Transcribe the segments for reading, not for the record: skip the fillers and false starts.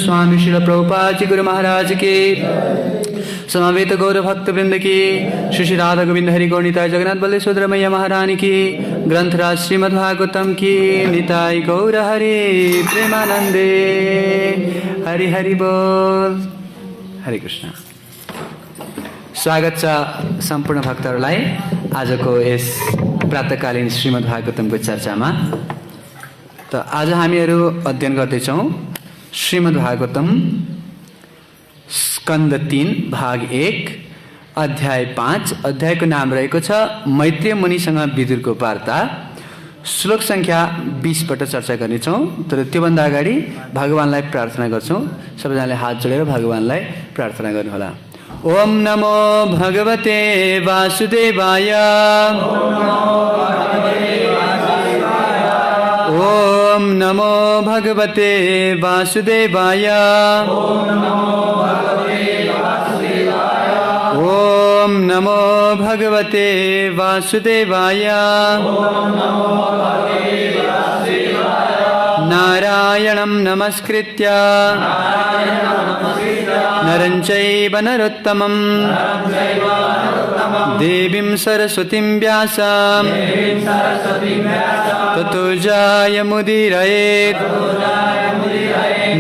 स्वामी श्रील प्रभुपाद जी गुरु महाराज की समवेत गौर भक्त वृंद की श्री राधा गोविंद हरि गौर निताय जगन्नाथ बल्लेश्वर मैया महारानी की ग्रंथराज श्रीमद् भागवतम की निताय गौर हरि प्रेमानंदे हरि हरि बोल हरे कृष्ण। स्वागत छ सम्पूर्ण भक्तहरूलाई आजको यस प्रातःकालीन श्रीमद् भागवतमको चर्चामा। त आज हामीहरू अध्ययन गर्दैछौँ श्रीमद् भागवतम स्कन्द 3 भाग 1 अध्याय 5। अध्यायको नाम रहेको छ मैत्रेय मुनिसँग विदुरको वार्ता। श्लोक संख्या 20 पट चर्चा गर्नेछौँ। तर त्योभन्दा अगाडि भगवानलाई प्रार्थना गर्छौँ। सबैजनाले हात जोडेर भगवानलाई प्रार्थना गर्नुहोला। ओम नमो भगवते वासुदेवाय। ओम नमो भगवते वासुदेवाय। ओम ॐ नमो भगवते वासुदेवाय नारायणं नमस्कृत्य नरं चैव नरोत्तमं देवीं सरस्वतीं व्यासं ततो जयमुदीरयेत्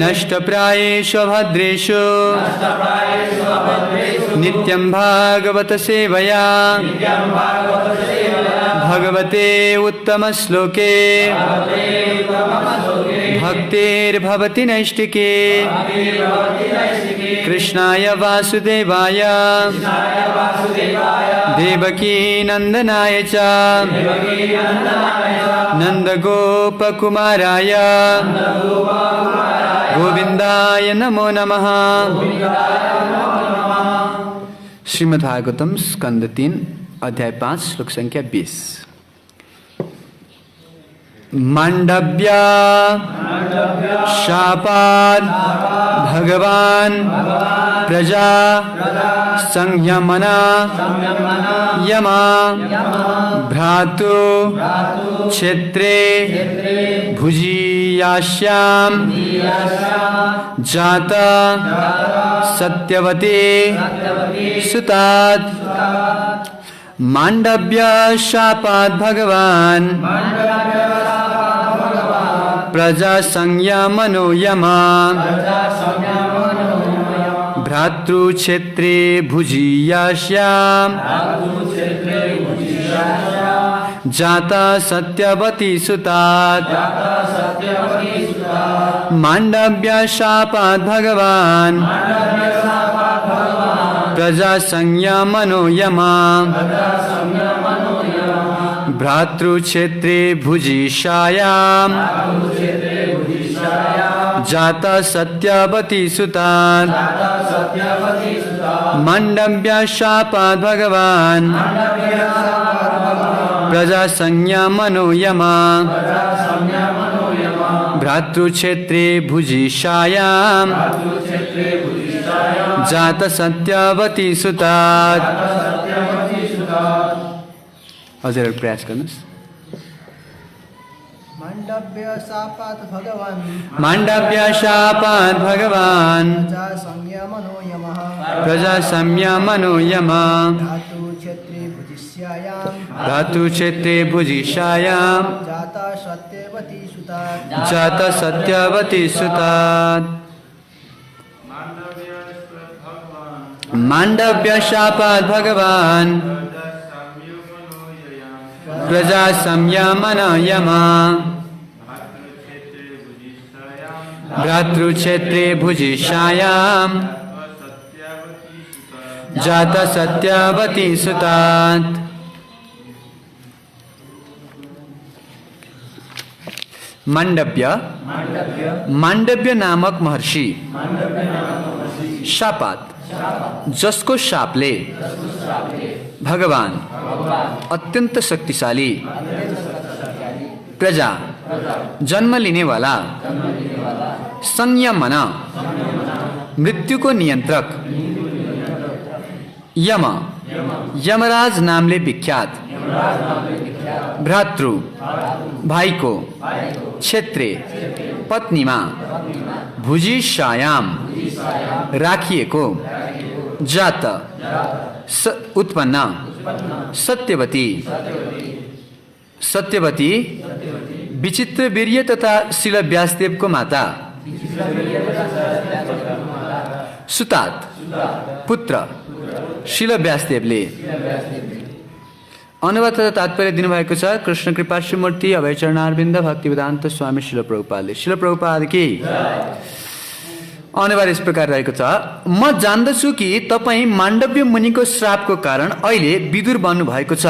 नष्टप्रायेषु भद्रेषु नित्यं भागवत सेवया भगवते उत्तमश्लोके भक्तिर्भवति नैष्टिके कृष्णाय वासुदेवाय देवकी नन्दनाय च नन्दगोपकुमाराय गोविन्दाय नमो नमः। श्रीमद्भागवतम स्कंद 3 अध्याय 5 श्लोक संख्या 20। मांडव्य शापाद भगवान प्रजा संयमना यमा भ्रातु क्षेत्रे भुजियाश्याम जाता सत्यवती सुतात्। मांडव्य शापाद भगवान प्रजा संयमनो यमा भ्रातृक्षेत्रे भुजियाश्याम जाता सत्यवती सुतात्। मांडव्य शापाद भगवान प्रजा संयमनो यमा भ्रातृक्षेत्रे भुजिष्यायाम जाता सत्यवती सुतात्। मांडव्य शापाद भगवान प्रजा संयमनो यमा भ्रातृक्षेत्रे भुजिष्यायाम जाता सत्यवती सुतात्। हजुर प्रयास गर्नुस्। मांडव्य शापात भगवान प्रजा संयमनो यमः भ्रातृक्षेत्रे भुजिष्यायाम जाता सत्यवती सुतात्। मांडव्य शापात भगवान प्रजा संयमनो यमा भ्रातृक्षेत्रे भुजिष्यायाम जाता सत्यवती सुतात्। मांडव्य नामक महर्षि शापात जसको शापले भगवान अत्यंत शक्तिशाली प्रजा जन्म लेने वाला संयमन मृत्यु को नियंत्रक यम यमराज नामले विख्यात भ्रातृ भाई को क्षेत्रे पत्नीमा भुजिष्यायाम राखिएको जात उत्पन्न सत्यवती विचित्र वीर्य तथा शिल व्यासदेव को माता सुतात पुत्र शिल व्यासदेवले अनुवाद तथा तात्पर्य दिनुभएको छ। कृष्ण कृपा श्रीमूर्ति अभय चरणारविन्द भक्तिवेदान्त स्वामी शिल प्रभुपादले। शिल प्रभुपाद की अनुवाद इस प्रकार रहेको छ। म जान्दछु कि तपाईं माण्डव्य मुनिको श्रापको कारण अहिले विदुर बन्नु भएको छ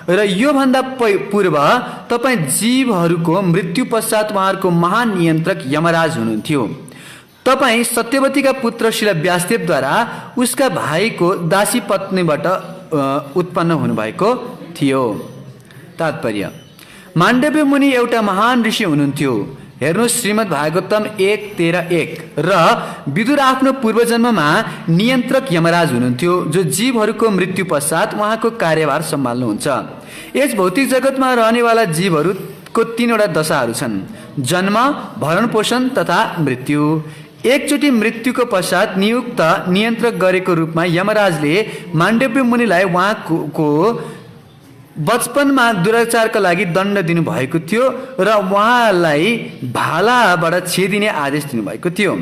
र यो भन्दा पूर्व तपाईं जीवहरूको मृत्यु पश्चात उहाँहरूको महान नियन्त्रक यमराज हुनुहुन्थ्यो। तपाईं सत्यवतीका पुत्र शिल व्यासदेवद्वारा उसका भाइको दासी पत्नीबाट उत्पन्न हुनुभएको थियो। तात्पर्य माण्डव्य मुनि एउटा महान ऋषि हुनुहुन्थ्यो। हेर्नुहोस् श्रीमद् भागवतम 1:13-1 र विदुर आफ्नो पूर्वजन्ममा नियन्त्रक यमराज हुनुहुन्थ्यो जो जीवहरूको मृत्यु पश्चात उहाँको कार्यभार सम्हाल्नुहुन्छ। यस भौतिक जगतमा रहनेवाला जीवहरूको 3वटा दशाहरू छन्: जन्म, भरण पोषण तथा मृत्यु। एकचोटि मृत्युको पश्चात नियुक्त नियन्त्रक गरेको रूपमा यमराजले माण्डव्य मुनिलाई उहाँको बचपनमा दुराचारका लागि दण्ड दिनुभएको थियो र उहाँलाई भालाबाट छेदिने आदेश दिनुभएको थियो।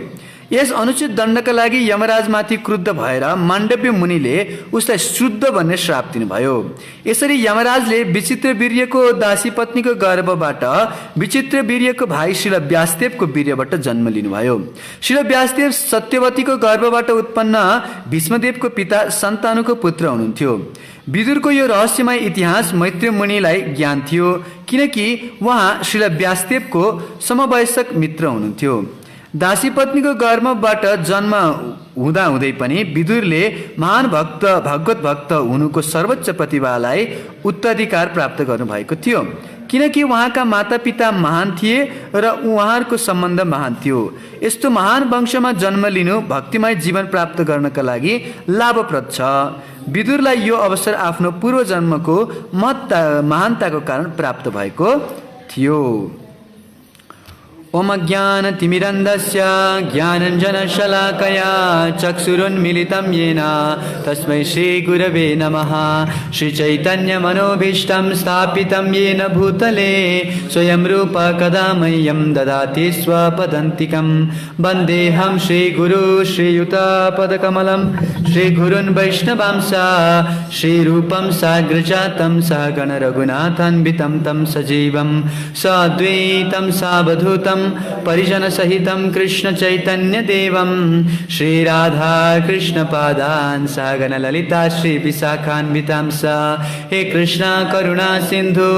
यस अनुचित दण्डका लागि यमराजमाथि क्रुद्ध भएर माण्डव्य मुनिले उसलाई शुद्ध भन्ने श्राप दिनुभयो। यसरी यमराजले विचित्र वीर्यको दासी पत्नीको गर्भबाट विचित्र वीर्यको भाइ श्रील व्यासदेवको वीर्यबाट जन्म लिनुभयो। श्रील व्यासदेव सत्यवतीको गर्भबाट उत्पन्न भीष्मदेवको पिता सन्तानुको पुत्र हुनुहुन्थ्यो। विदुरको यो रहस्यमय इतिहास मैत्रेय मुनिलाई ज्ञान थियो, किनकि उहाँ श्रील व्यासदेवको समवयस्क मित्र हुनुहुन्थ्यो। दासी पत्नीको गर्भबाट जन्म हुँदाहुँदै पनि विदुरले महान भगवत भक्त हुनुको सर्वोच्च प्रतिभालाई उत्तराधिकार प्राप्त गर्नुभएको थियो, किनकि उहाँका मातापिता महान थिए र उहाँहरूको सम्बन्ध महान थियो। यस्तो महान वंशमा जन्म लिनु भक्तिमय जीवन प्राप्त गर्नका लागि लाभप्रद छ। विदुरलाई यो अवसर आफ्नो पूर्वजन्मको महानताको कारण प्राप्त भएको थियो। ओम ज्ञानतिमिरन्धस्य ज्ञानञ्जनशलाकया चक्षुरुन्मीलितं येन तस्मै श्रीगुरवे नमः। श्रीचैतन्यमनोभीष्टं स्थापितं येन भूतले स्वयं रूप कदा मह्यं ददाति स्वपदान्तिकं। वन्देऽहं श्रीगुरु श्रीयुतपदकमलं श्रीगुरुन् वैष्णवांश श्रीरूपं साग्रजातं सहगण रघुनाथान्वितं तं सजीवं साद्वैतं सावधूतं परिजन सहितं कृष्ण चैतन्य देवं श्रीराधा कृष्ण पादान् सहगण ललिता श्री विशाखान्वितांस। हे कृष्ण करुणा सिंधु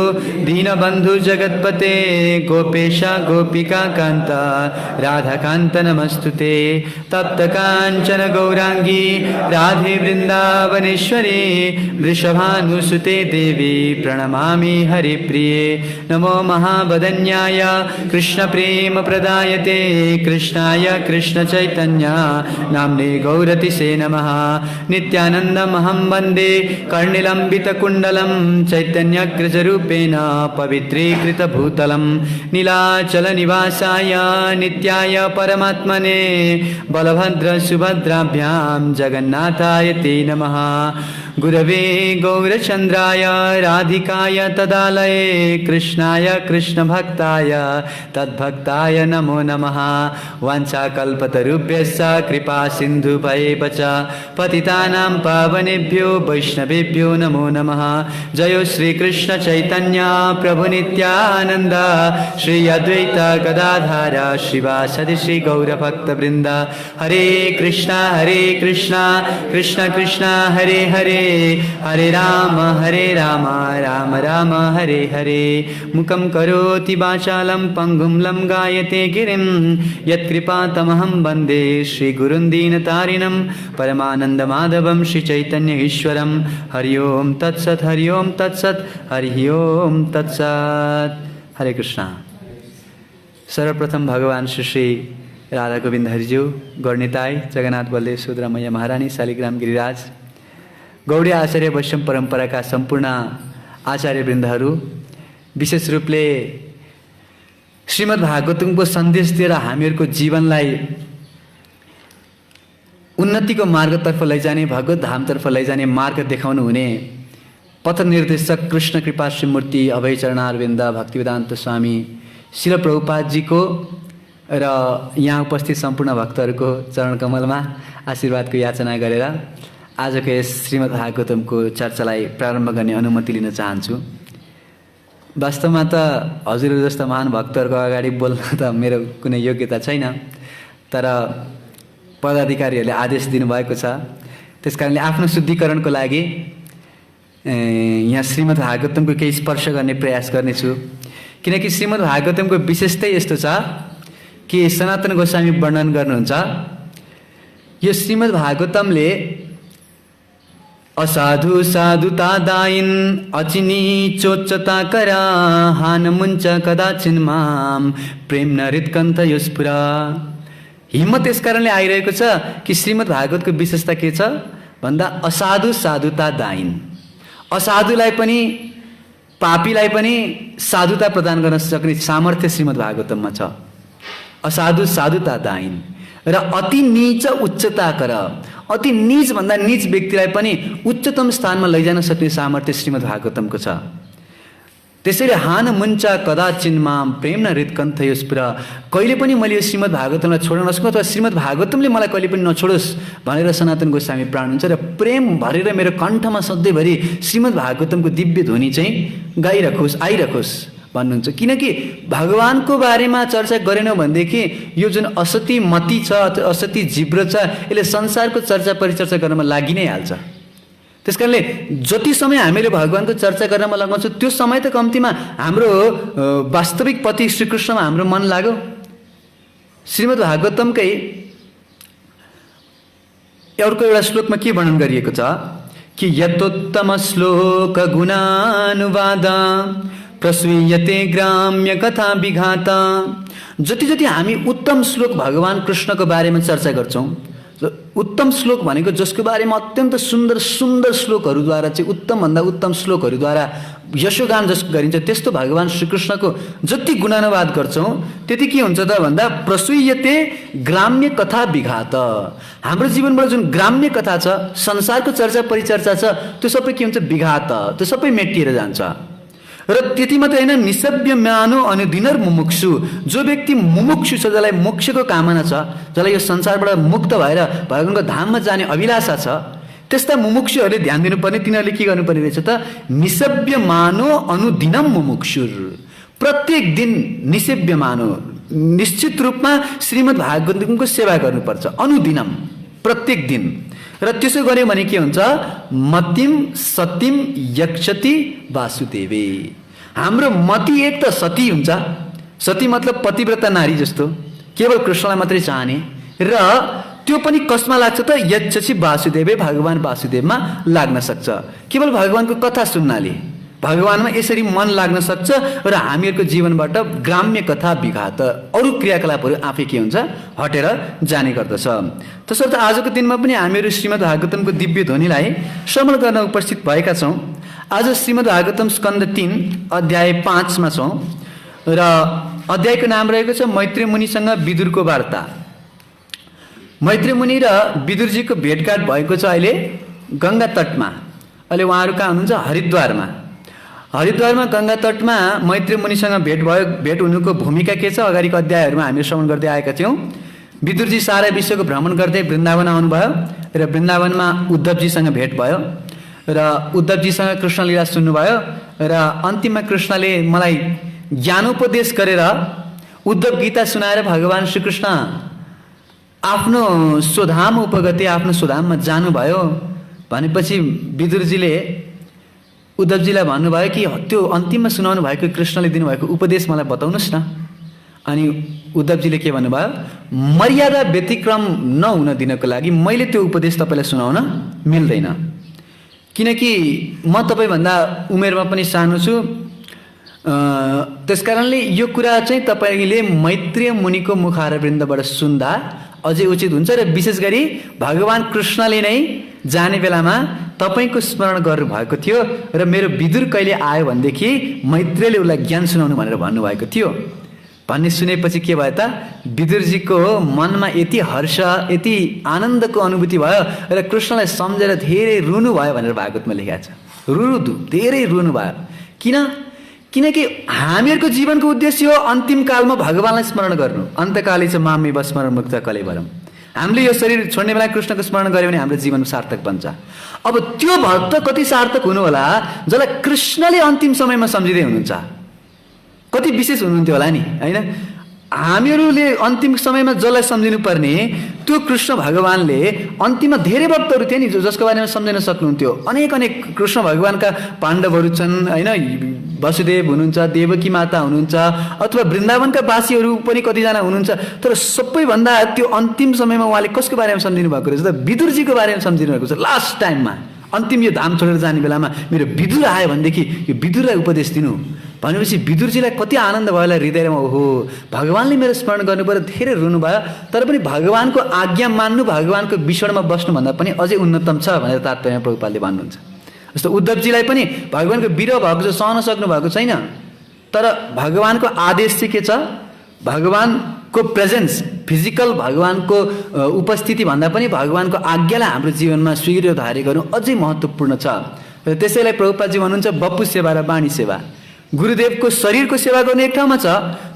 दीनबंधु जगत्पते गोपेश गोपिका कांत राधा कांत नमस्तुते। तप्त कांचन गौरांगी राधे वृंदावनेश्वरी वृषभानुसुते देवी प्रणमामि हरिप्रिये। नमो महावदन्याय कृष्ण प्रेम प्रदायते कृष्णाय कृष्ण चैतन्य नाम्ने गौरतिसे नमः। नित्यानन्दमहं वन्दे कर्णिलम्बितकुण्डलं चैतन्यग्रजरूपेण पवित्रीकृतभूतलं। नीलाचलनिवासाय नित्याय परमात्मने बलभद्रसुभद्राभ्यां जगन्नाथाय ते नमः। गुरवे गौरचन्द्राय राधिकाय तदालये कृष्णाय कृष्णभक्ताय तद्भक्ताय नमो नमः। वाञ्छाकल्पतरुभ्यश्च कृपा सिन्धुभयेव च पतितानां पावनेभ्यो वैष्णवेभ्यो नमो नमः। जयो श्रीकृष्ण चैतन्य प्रभु नित्यानन्द श्री अद्वैत गदाधर श्रीवासदि श्री गौरभक्तवृन्द। हरे कृष्ण कृष्ण कृष्ण हरे हरे हरे राम राम राम हरे हरे। मुखं करोति वाचालं पंगुं लंगायते गिरिं यत्कृपातमहं वन्दे श्रीगुरुं दीनतारिणं परमानन्दमाधवं श्रीचैतन्य ईश्वरं। हरि ओं तत्सत् हरि ओं तत्सत् हरि ओं तत्सत्। हरे कृष्ण। सर्वप्रथम भगवान श्री राधा गोविंद हरिज्यू, गौरनिताई, जगन्नाथ बलदेव सुभद्रा मैया महारानी, शालिग्राम गिरिराज, गौडी आचार्य वैष्णव परम्पराका सम्पूर्ण आचार्यवृन्दहरू, विशेष रूपले श्रीमद् भागवतमको सन्देश दिएर हामीहरूको जीवनलाई उन्नतिको मार्गतर्फ लैजाने, भगवत धामतर्फ लैजाने मार्ग देखाउनु हुने पथ निर्देशक कृष्ण कृपा श्रीमूर्ति अभय चरणारविन्द भक्तिवेदान्त स्वामी श्रील प्रभुपादजीको र यहाँ उपस्थित सम्पूर्ण भक्तहरूको चरणकमलमा आशीर्वादको याचना गरेर आजको यस श्रीमद् भागवतमको चर्चालाई प्रारम्भ गर्ने अनुमति लिन चाहन्छु। वास्तवमा त हजुरहरू जस्ता महान भक्तहरूको अगाडि बोल्न त मेरो कुनै योग्यता छैन, तर पदाधिकारीहरूले आदेश दिनुभएको छ। त्यसकारणले आफ्नो शुद्धिकरणको लागि यहाँ श्रीमद् भागवतमको केही स्पर्श गर्ने प्रयास गर्नेछु। किनकि श्रीमद् भागवतमको विशेषतै यस्तो छ कि सनातन गोस्वामी वर्णन गर्नुहुन्छ, यो श्रीमद् भागवतमले असाधु साधुता दाइन अचिनी चोच्चता करा हान मुन्छ कदाचिन माम प्रेम नरितकन्त युस्पुरा। हिम्मत यस कारणले आइरहेको छ कि श्रीमद् भागवतको विशेषता के छ भन्दा असाधु साधुता दाइन, असाधुलाई पनि पापीलाई पनि साधुता प्रदान गर्न सक्ने सामर्थ्य श्रीमद् भागवतममा छ। असाधु साधुता दाइन र अति नीच उच्चता कर, अति नीच भन्दा नीच व्यक्तिलाई पनि उच्चतम स्थानमा लैजान सक्ने सामर्थ्य श्रीमद् भागवतमको छ। त्यसैले हान मुञ्चा कदाचिन माम प्रेम न हृदकण्ठ युस्पुरा, कहिले पनि मैले यो श्रीमद् भागवतमलाई छोड्न नसकौँ अथवा श्रीमद् भागवतमले मलाई कहिले पनि नछोडोस् भनेर सनातन गोस्वामी प्राण हुन्छ र प्रेम भरेर मेरो कण्ठमा सधैँभरि श्रीमद् भागवतमको दिव्य ध्वनि चाहिँ गाइरहोस् आइरहोस् भन्नुहुन्छ। किनकि भगवानको बारेमा चर्चा गरेनौँ भनेदेखि यो जुन असती मति छ, असती जिब्रो छ, यसले संसारको चर्चा परिचर्चा गर्नमा लागि नै हाल्छ। त्यसकारणले जति समय हामीले भगवानको चर्चा गर्नमा लगाउँछौँ त्यो समय त कम्तीमा हाम्रो वास्तविक पति श्रीकृष्णमा हाम्रो मन लाग्यो। श्रीमद् भागवतमकै अर्को एउटा श्लोकमा के वर्णन गरिएको छ कि यतोत्तम श्लोक गुणानुवाद प्रसूयते ग्राम्य कथा विघात। जति जति हामी उत्तम श्लोक भगवान कृष्णको बारेमा चर्चा गर्छौँ, उत्तम श्लोक भनेको जसको बारेमा अत्यन्त सुन्दर सुन्दर श्लोकहरूद्वारा चाहिँ उत्तम भन्दा उत्तम श्लोकहरूद्वारा यशोगान जस गरिन्छ, त्यस्तो भगवान श्रीकृष्णको जति गुणानुवाद गर्छौँ त्यति के हुन्छ त भन्दा प्रसूयते ग्राम्य कथा विघात। हाम्रो जीवनबाट जुन ग्राम्य कथा छ, संसारको चर्चा परिचर्चा छ, त्यो सबै के हुन्छ विघात, त्यो सबै मेटिएर जान्छ। र त्यति मात्रै होइन, निसभ्य म्यानो अनुदिनर मुमुक्षु, जो व्यक्ति मुमुक्षु छ, जसलाई मोक्षको कामना छ, जसलाई यो संसारबाट मुक्त भएर भगवानको धाममा जाने अभिलाषा छ, त्यस्ता मुमुक्षुहरूले ध्यान दिनुपर्ने, तिनीहरूले के गर्नुपर्ने रहेछ त निसभ्य मानो अनुदिनम मुमुक्षुर, प्रत्येक दिन निसभ्य मानो निश्चित रूपमा श्रीमद् भागवतको सेवा गर्नुपर्छ, अनुदिनम प्रत्येक दिन। र त्यसो गर्यो भने के हुन्छ मतिम सतिम यक्षति वासुदेवे। हाम्रो मति एक त सती हुन्छ, सती मतलब पतिव्रता नारी जस्तो केवल कृष्णलाई मात्रै चाहने, र त्यो पनि कसमा लाग्छ त यक्षति वासुदेवे, भगवान वासुदेवमा लाग्न सक्छ। केवल भगवानको कथा सुन्नाले भगवानमा यसरी मन लाग्न सक्छ र हामीहरूको जीवनबाट ग्राम्य कथा विघात अरू क्रियाकलापहरू आफै के हुन्छ हटेर जाने गर्दछ। तसर्थ आजको दिनमा पनि हामीहरू श्रीमद् भागवतमको दिव्य ध्वनिलाई श्रवण गर्न उपस्थित भएका छौँ। आज श्रीमद् भागवतम स्कन्द 3 अध्याय 5 मा छौँ र अध्यायको नाम रहेको छ मैत्री मुनिसँग विदुरको वार्ता। मैत्री मुनि र विदुरजीको भेटघाट भएको छ अहिले गङ्गा तटमा। अहिले उहाँहरू कहाँ हुनुहुन्छ? हरिद्वारमा। हरिद्वारमा गङ्गा तटमा मैत्री मुनिसँग भेट भयो। भेट हुनुको भूमिका के छ अगाडिको अध्यायहरूमा हामी श्रवण गर्दै आएका थियौँ। विदुरजी सारा विश्वको भ्रमण गर्दै वृन्दावन आउनुभयो र वृन्दावनमा उद्धवजीसँग भेट भयो र उद्धवजीसँग कृष्ण लीला सुन्नुभयो र अन्तिममा कृष्णले मलाई ज्ञानोपदेश गरेर उद्धव गीता सुनाएर भगवान श्रीकृष्ण आफ्नो स्वधाम उपगते, आफ्नो स्वधाममा जानुभयो भनेपछि विदुरजीले उद्धवजीलाई भन्नुभयो कि त्यो अन्तिममा सुनाउनु भएको कृष्णले दिनुभएको उपदेश मलाई बताउनुहोस् न। अनि उद्धवजीले के भन्नुभयो, मर्यादा व्यतिक्रम नहुन दिनको लागि मैले त्यो उपदेश तपाईँलाई सुनाउन मिल्दैन, किनकि म तपाईँभन्दा उमेरमा पनि सानो छु। त्यसकारणले यो कुरा चाहिँ तपाईँले मैत्रेय मुनिको मुखारवृन्दबाट सुन्दा अझै उचित हुन्छ र विशेष गरी भगवान कृष्णले नै जाने बेलामा तपाईँको स्मरण गर्नुभएको थियो र मेरो विदुर कहिले आयो भनेदेखि मैत्रेयले उसलाई ज्ञान सुनाउनु भनेर भन्नुभएको थियो भन्ने सुनेपछि के भयो त विदुरजीको मनमा यति हर्ष, यति आनन्दको अनुभूति भयो र कृष्णलाई सम्झेर धेरै रुनु भयो भनेर भागवतमा लेखेको छ। धेरै रुनु भयो। किनकि हामीहरूको जीवनको उद्देश्य हो अन्तिम कालमा भगवानलाई स्मरण गर्नु। अन्तकाले चाहिँ मामेव स्मरण मुक्त कलेवरम। हामीले यो शरीर छोड्ने बेला कृष्णको स्मरण गऱ्यो भने हाम्रो जीवन सार्थक बन्छ। अब त्यो भक्त कति सार्थक हुनु होला जसलाई कृष्णले अन्तिम समयमा सम्झिँदै हुनुहुन्छ। कति विशेष हुनुहुन्थ्यो होला नि, होइन? हामीहरूले अन्तिम समयमा जसलाई सम्झिनु पर्ने त्यो कृष्ण भगवानले अन्तिममा धेरै भक्तहरू थिए नि जसको बारेमा सम्झिन सक्नुहुन्थ्यो। अनेक कृष्ण भगवानका पाण्डवहरू छन्, होइन? वसुदेव हुनुहुन्छ, देवकी माता हुनुहुन्छ, अथवा वृन्दावनका वासीहरू पनि कतिजना हुनुहुन्छ। तर सबैभन्दा त्यो अन्तिम समयमा उहाँले कसको बारेमा सम्झिनु भएको रहेछ त? विदुरजीको बारेमा सम्झिनु भएको छ। लास्ट टाइममा अन्तिम यो धाम छोडेर जाने बेलामा मेरो विदुर आयो भनेदेखि यो विदुरलाई उपदेश दिनु भनेपछि विदुरजीलाई कति आनन्द भयो होला हृदयमा, ओहो भगवान्ले मेरो स्मरण गर्नु पऱ्यो, धेरै रुनुभयो, तर पनि भगवान्को आज्ञा मान्नु भगवान्को विषयमा बस्नुभन्दा पनि अझै उन्नतम छ भनेर तात्पर्य प्रभुपादले भन्नुहुन्छ। जस्तो उद्धवजीलाई पनि भगवान्को विरह भएको छ, सहन सक्नु भएको छैन, तर भगवान्को आदेश चाहिँ के छ, भगवान्को प्रेजेन्स, फिजिकल भगवान्को उपस्थिति भन्दा पनि भगवान्को आज्ञालाई हाम्रो जीवनमा स्वीकृत धारण गर्नु अझै महत्त्वपूर्ण छ। र त्यसैलाई प्रभुपादजी भन्नुहुन्छ बप्पु सेवा र वाणी सेवा। गुरुदेवको शरीरको सेवा गर्नु एक ठाउँमा छ,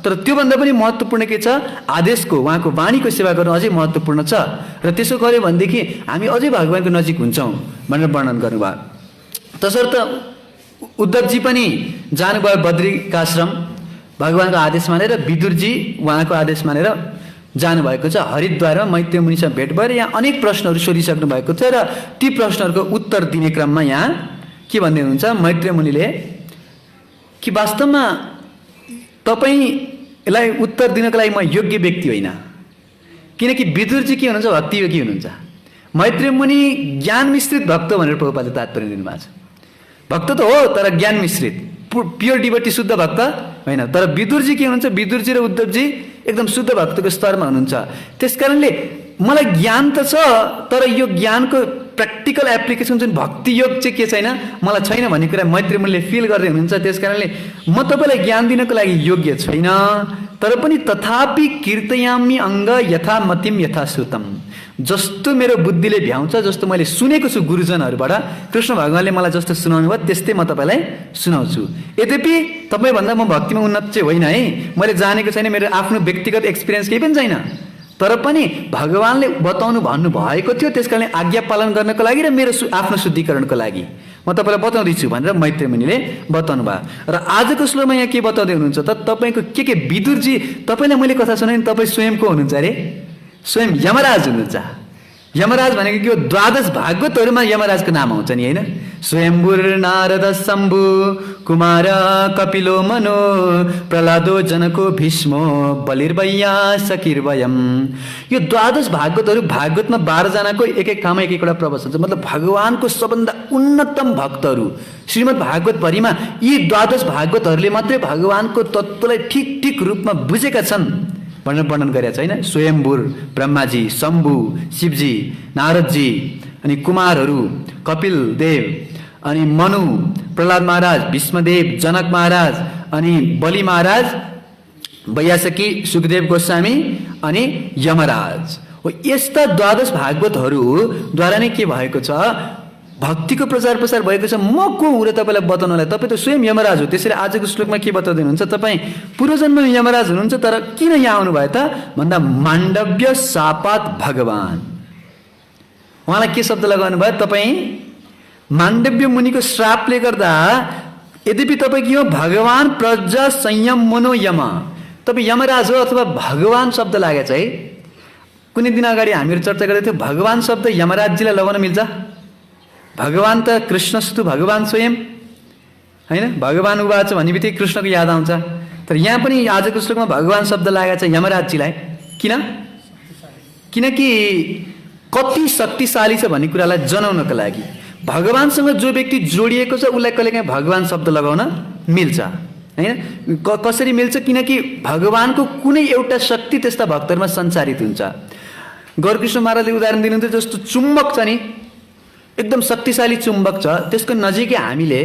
तर त्योभन्दा पनि महत्त्वपूर्ण के छ, आदेशको, उहाँको वाणीको सेवा गर्नु अझै महत्त्वपूर्ण छ। र त्यसो गर्यो भनेदेखि हामी अझै भगवान्को नजिक हुन्छौँ भनेर वर्णन गर्नुभयो। तसर्थ उद्धवजी पनि जानुभयो बद्रिकाश्रम भगवान्को आदेश मानेर, विदुरजी उहाँको आदेश मानेर जानुभएको छ। हरिद्वारमा मैत्रेय मुनिसँग भेट भएर यहाँ अनेक प्रश्नहरू सोधिसक्नु भएको छ र ती प्रश्नहरूको उत्तर दिने क्रममा यहाँ के भन्दै हुनुहुन्छ मैत्रेय मुनिले कि वास्तवमा तपाईँलाई उत्तर दिनको लागि म योग्य व्यक्ति होइन, किनकि विदुरजी के हुनुहुन्छ, भक्ति योगी हुनुहुन्छ। मैत्रेय मुनि ज्ञान मिश्रित भक्त भनेर प्रभुपादले तात्पर्य दिनुभएको छ। भक्त त हो तर ज्ञान मिश्रित, प्योर डिभोटी शुद्ध भक्त होइन। तर विदुरजी के हुनुहुन्छ, विदुरजी र उद्धवजी एकदम शुद्ध भक्तको स्तरमा हुनुहुन्छ। त्यसकारणले मलाई ज्ञान त छ, तर यो ज्ञानको प्र्याक्टिकल एप्लिकेसन जुन भक्ति योग चाहिँ के छैन, मलाई छैन भन्ने कुरा मैत्रेय मुनिले फिल गर्दै हुनुहुन्छ। त्यसकारणले म तपाईँलाई ज्ञान दिनको लागि योग्य छैन, तर पनि तथापि कीर्तयामि अङ्ग यथा मतिम यथा श्रुतम, जस्तो मेरो बुद्धिले भ्याउँछ, जस्तो मैले सुनेको छु गुरुजनहरूबाट, कृष्ण भगवान्ले मलाई जस्तो सुनाउनु भयो त्यस्तै म तपाईँलाई सुनाउँछु। यद्यपि तपाईँभन्दा म भक्तिमा उन्नत चाहिँ होइन है, मैले जानेको छैन, मेरो आफ्नो व्यक्तिगत एक्सपिरियन्स केही पनि छैन, तर पनि भगवान्ले बताउनु भन्नुभएको थियो, त्यस कारणले आज्ञा पालन गर्नको लागि र मेरो आफ्नो शुद्धिकरणको लागि म तपाईँलाई बताउँदैछु भनेर मैत्रेय मुनिले बताउनु भयो। र आजको श्लोकमा यहाँ के बताउँदै हुनुहुन्छ त, तपाईँको के विदुरजी, तपाईँलाई मैले कथा सुनाएँ नि, तपाईँ स्वयं को हुनुहुन्छ अरे, स्वयं यमराज हुनुहुन्छ। यमराज भनेको के हो, द्वादश भागवतहरूमा यमराजको नाम आउँछ नि होइन। स्वयम्भुर नारद शम्भु कुमार कपिलो मनो प्रहलादो जनको भीष्मो बलिर्वैया सकिर्वयम। यो द्वादश भागवतहरू, भागवतमा 12 जनाको एक एक ठाउँमा एक एकवटा प्रवचन छ, मतलब भगवानको सबभन्दा उन्नतम भक्तहरू श्रीमद् भागवत भरिमा यी द्वादश भागवतहरूले मात्रै भगवानको तत्त्वलाई ठिक ठिक रूपमा बुझेका छन् भनेर वर्णन गरेका छैन। स्वयम्भुर ब्रह्माजी, शम्भु शिवजी, नारदजी, अनि कुमारहरू कपिल देव, अनि मनु, प्रहलाद महाराज, भीष्मदेव, जनक महाराज, अनि बलि महाराज, वैयासकी, सुखदेव गोस्वामी अनि यमराज हो। यस्ता द्वादश भागवतहरूद्वारा नै के भएको छ, भक्तिको प्रचार प्रसार भएको छ। म को हुँ र तपाईँलाई बताउनलाई, तपाईँ त स्वयं यमराज हो। त्यसरी आजको श्लोकमा के बताउँदै हुनुहुन्छ, तपाईँ पूर्वजन्ममा यमराज हुनुहुन्छ, तर किन यहाँ आउनुभयो त भन्दा माण्डव्य शापात भगवान, उहाँलाई के शब्द लगाउनु भयो, तपाईँ माण्डव्य मुनिको श्रापले गर्दा, यद्यपि तपाईँ के हो, भगवान प्रजा संयम मनो यम, तपाईँ यमराज हो अथवा भगवान शब्द लागेछ है। कुनै दिन अगाडि हामीहरू चर्चा गर्दै थियौँ, भगवान शब्द यमराजजीलाई लगाउन मिल्छ? भगवान त कृष्णस्तु भगवान स्वयं होइन, भगवान उवाच भन्ने बित्तिकै कृष्णको याद आउँछ। तर यहाँ पनि आजको श्लोकमा भगवान शब्द लागेको छ यमराजजीलाई। किन? किनकि कति शक्तिशाली छ भन्ने कुरालाई जनाउनको लागि। भगवानसँग जो व्यक्ति जोडिएको छ उसलाई कहिलेकाहीँ भगवान शब्द लगाउन मिल्छ होइन। कसरी मिल्छ? किनकि भगवानको कुनै एउटा शक्ति त्यस्ता भक्तहरूमा सञ्चारित हुन्छ। गौरकृष्ण महाराजले उदाहरण दिनुहुन्थ्यो, जस्तो चुम्बक छ नि, एकदम शक्तिशाली चुम्बक छ, त्यसको नजिकै हामीले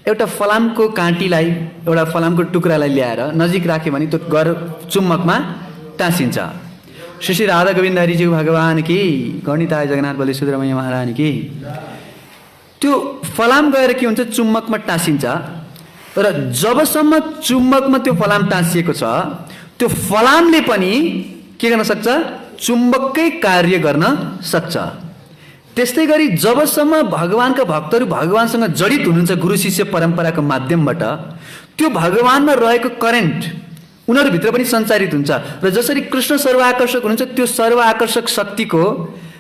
एउटा फलामको काँटीलाई, एउटा फलामको टुक्रालाई ल्याएर नजिक राख्यो भने त्यो गएर चुम्बकमा टाँसिन्छ। श्री श्री राधा गोविन्द हरिज्यू भगवान की, गणिताय जगन्नाथ बलि सुब्रमण्य महारानी की। त्यो फलाम गएर के हुन्छ, चुम्बकमा टाँसिन्छ। तर जबसम्म चुम्बकमा त्यो फलाम टाँसिएको छ, त्यो फलामले पनि के गर्न सक्छ, चुम्बककै कार्य गर्न सक्छ। त्यस्तै गरी जबसम्म भगवानका भक्तहरू भगवानसँग जडित हुनुहुन्छ गुरु शिष्य परम्पराको माध्यमबाट, त्यो भगवानमा रहेको करेन्ट उनीहरूभित्र पनि सञ्चारित हुन्छ। र जसरी कृष्ण सर्वआकर्षक हुनुहुन्छ, त्यो सर्वआकर्षक शक्तिको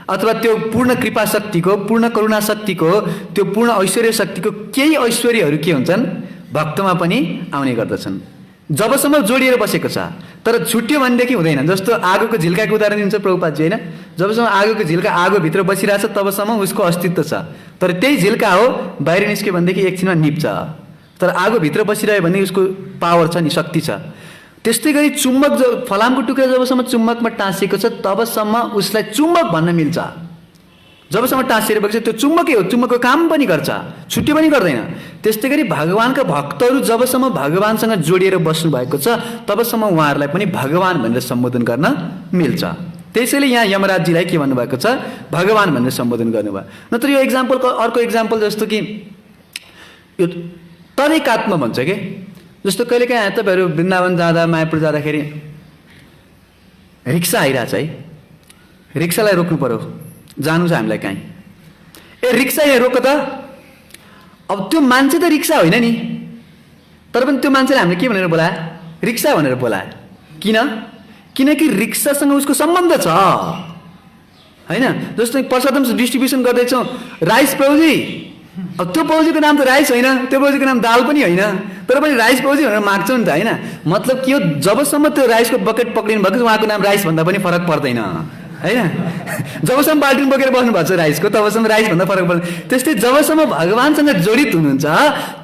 अथवा त्यो पूर्ण कृपा शक्तिको, पूर्ण करुणा शक्तिको, त्यो पूर्ण ऐश्वर्य शक्तिको केही ऐश्वर्यहरू के हुन्छन्, भक्तमा पनि आउने गर्दछन् जबसम्म जोडिएर बसेको छ। तर छुट्यो भनेदेखि हुँदैन। जस्तो आगोको झिल्काको उदाहरण दिन्छ प्रभुपादजी होइन, जबसम्म आगोको झिल्का आगोभित्र बसिरहेछ तबसम्म उसको अस्तित्व छ, तर त्यही झिल्का हो, बाहिर निस्क्यो भनेदेखि एकछिनमा निप्छ। तर आगोभित्र बसिरह्यो भने उसको पावर छ नि, शक्ति छ। त्यस्तै गरी चुम्बक फलामको टुक्रा जबसम्म चुम्बकमा टाँसिएको छ तबसम्म उसलाई चुम्बक भन्न मिल्छ। जबसम्म टाँसिएर बग्छ त्यो चुम्बकै हो, चुम्बकको काम पनि गर्छ, छुट्टी पनि गर्दैन। त्यस्तै गरी भगवानका भक्तहरू जबसम्म भगवानसँग जोडिएर बस्नु भएको छ तबसम्म उहाँहरूलाई पनि भगवान भनेर सम्बोधन गर्न मिल्छ। त्यसैले यहाँ यमराजजीलाई के भन्नुभएको छ, भगवान भनेर सम्बोधन गर्नुभयो। नत्र यो एक्जाम्पलको अर्को एक्जाम्पल जस्तो कि यो तरिकात्म भन्छ के, जस्तो कहिलेकाहीँ तपाईँहरू वृन्दावन जाँदा, मायापुर जाँदाखेरि रिक्सा आइरहेछ है, रिक्सालाई रोक्नु पर्यो, जानु छ हामीलाई कहीँ, ए रिक्सा यहाँ रोक त। अब त्यो मान्छे त रिक्सा होइन नि, तर पनि त्यो मान्छेले हामीले के भनेर बोलायो, रिक्सा भनेर बोलायो। किनकि रिक्सासँग उसको सम्बन्ध छ होइन। जस्तो प्रसादम डिस्ट्रिब्युसन गर्दैछौँ, राइस पाउजी, अब त्यो पाउजीको नाम त राइस होइन, त्यो पाउजीको नाम दाल पनि होइन, तर पनि राइस पाउजी भनेर माग्छौँ नि त होइन। मतलब के हो, जबसम्म त्यो राइसको बकेट पक्रिनु भएको छ उहाँको नाम राइस भन्दा पनि फरक पर्दैन होइन। जबसम्म बाल्टिन बोकेर बस्नु भएको छ राइसको तबसम्म राइस भन्दा फरक पर्दैन। त्यस्तै जबसम्म भगवानसँग जडित हुनुहुन्छ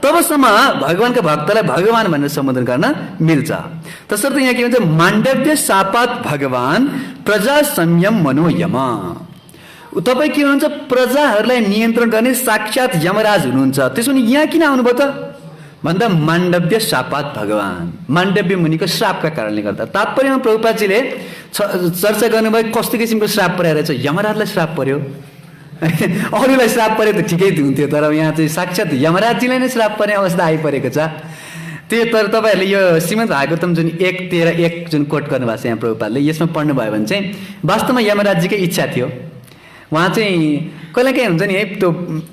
तबसम्म भगवानका भक्तलाई भगवान भनेर सम्बोधन गर्न मिल्छ। तसर्थ यहाँ के भन्छ, माण्डव्य शापात भगवान प्रजा संयम मनोयम। तपाईँ के हुनुहुन्छ, प्रजाहरूलाई नियन्त्रण गर्ने साक्षात यमराज हुनुहुन्छ। त्यसो भने यहाँ किन आउनुभयो त भन्दा माण्डव्य शापात भगवान, माण्डव्य मुनिको श्रापका कारणले गर्दा। तात्पर्यमा प्रभुपादजीले चर्चा गर्नुभयो कस्तो किसिमको श्राप परेर रहेछ। यमराजलाई श्राप पर्यो, अरूलाई श्राप परे त ठिकै हुन्थ्यो, तर यहाँ चाहिँ साक्षात यमराजजीलाई नै श्राप पर्ने अवस्था आइपरेको छ। त्यो तर तपाईँहरूले यो श्रीमद् भागवतम जुन 1:13-1 जुन कोट गर्नुभएको छ यहाँ प्रभुपादले, यसमा पढ्नुभयो भने चाहिँ वास्तवमा यमराजजीकै इच्छा थियो। उहाँ चाहिँ कहिले काहीँ हुन्छ नि है, त्यो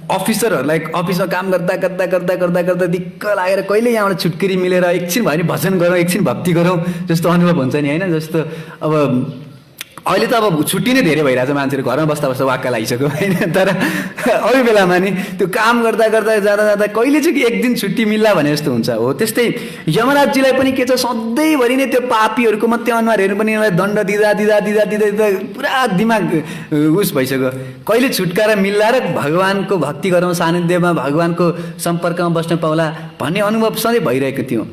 अफिसरहरूलाई अफिसमा काम गर्दा गर्दा गर्दा गर्दा गर्दा दिक्क लागेर कहिले यहाँबाट छुटकिरी मिलेर एकछिन भयो नि भजन गरौँ, एकछिन भक्ति गरौँ जस्तो अनुभव हुन्छ नि होइन। जस्तो अब अहिले त अब छुट्टी नै धेरै भइरहेछ, मान्छेहरू घरमा बस्दा बस्दा वाक्क लागिसक्यो होइन। तर अरू बेलामा नि त्यो काम गर्दा गर्दा जाँदा जाँदा कहिले चाहिँ एक दिन छुट्टी मिल्ला भने जस्तो हुन्छ। हो त्यस्तै यमराजजीलाई पनि के छ, सधैँभरि नै त्यो पापीहरूको मात्रै अनुहारहरू पनि उनीहरूलाई दण्ड दिँदा दिँदा दिँदा दिँदा दिँदा पुरा दिमाग उस भइसक्यो। कहिले छुटकारा मिल्ला र भगवानको भक्ति गरौँ, सानिध्यमा भगवानको सम्पर्कमा बस्न पाउला भन्ने अनुभव सधैँ भइरहेको थियो।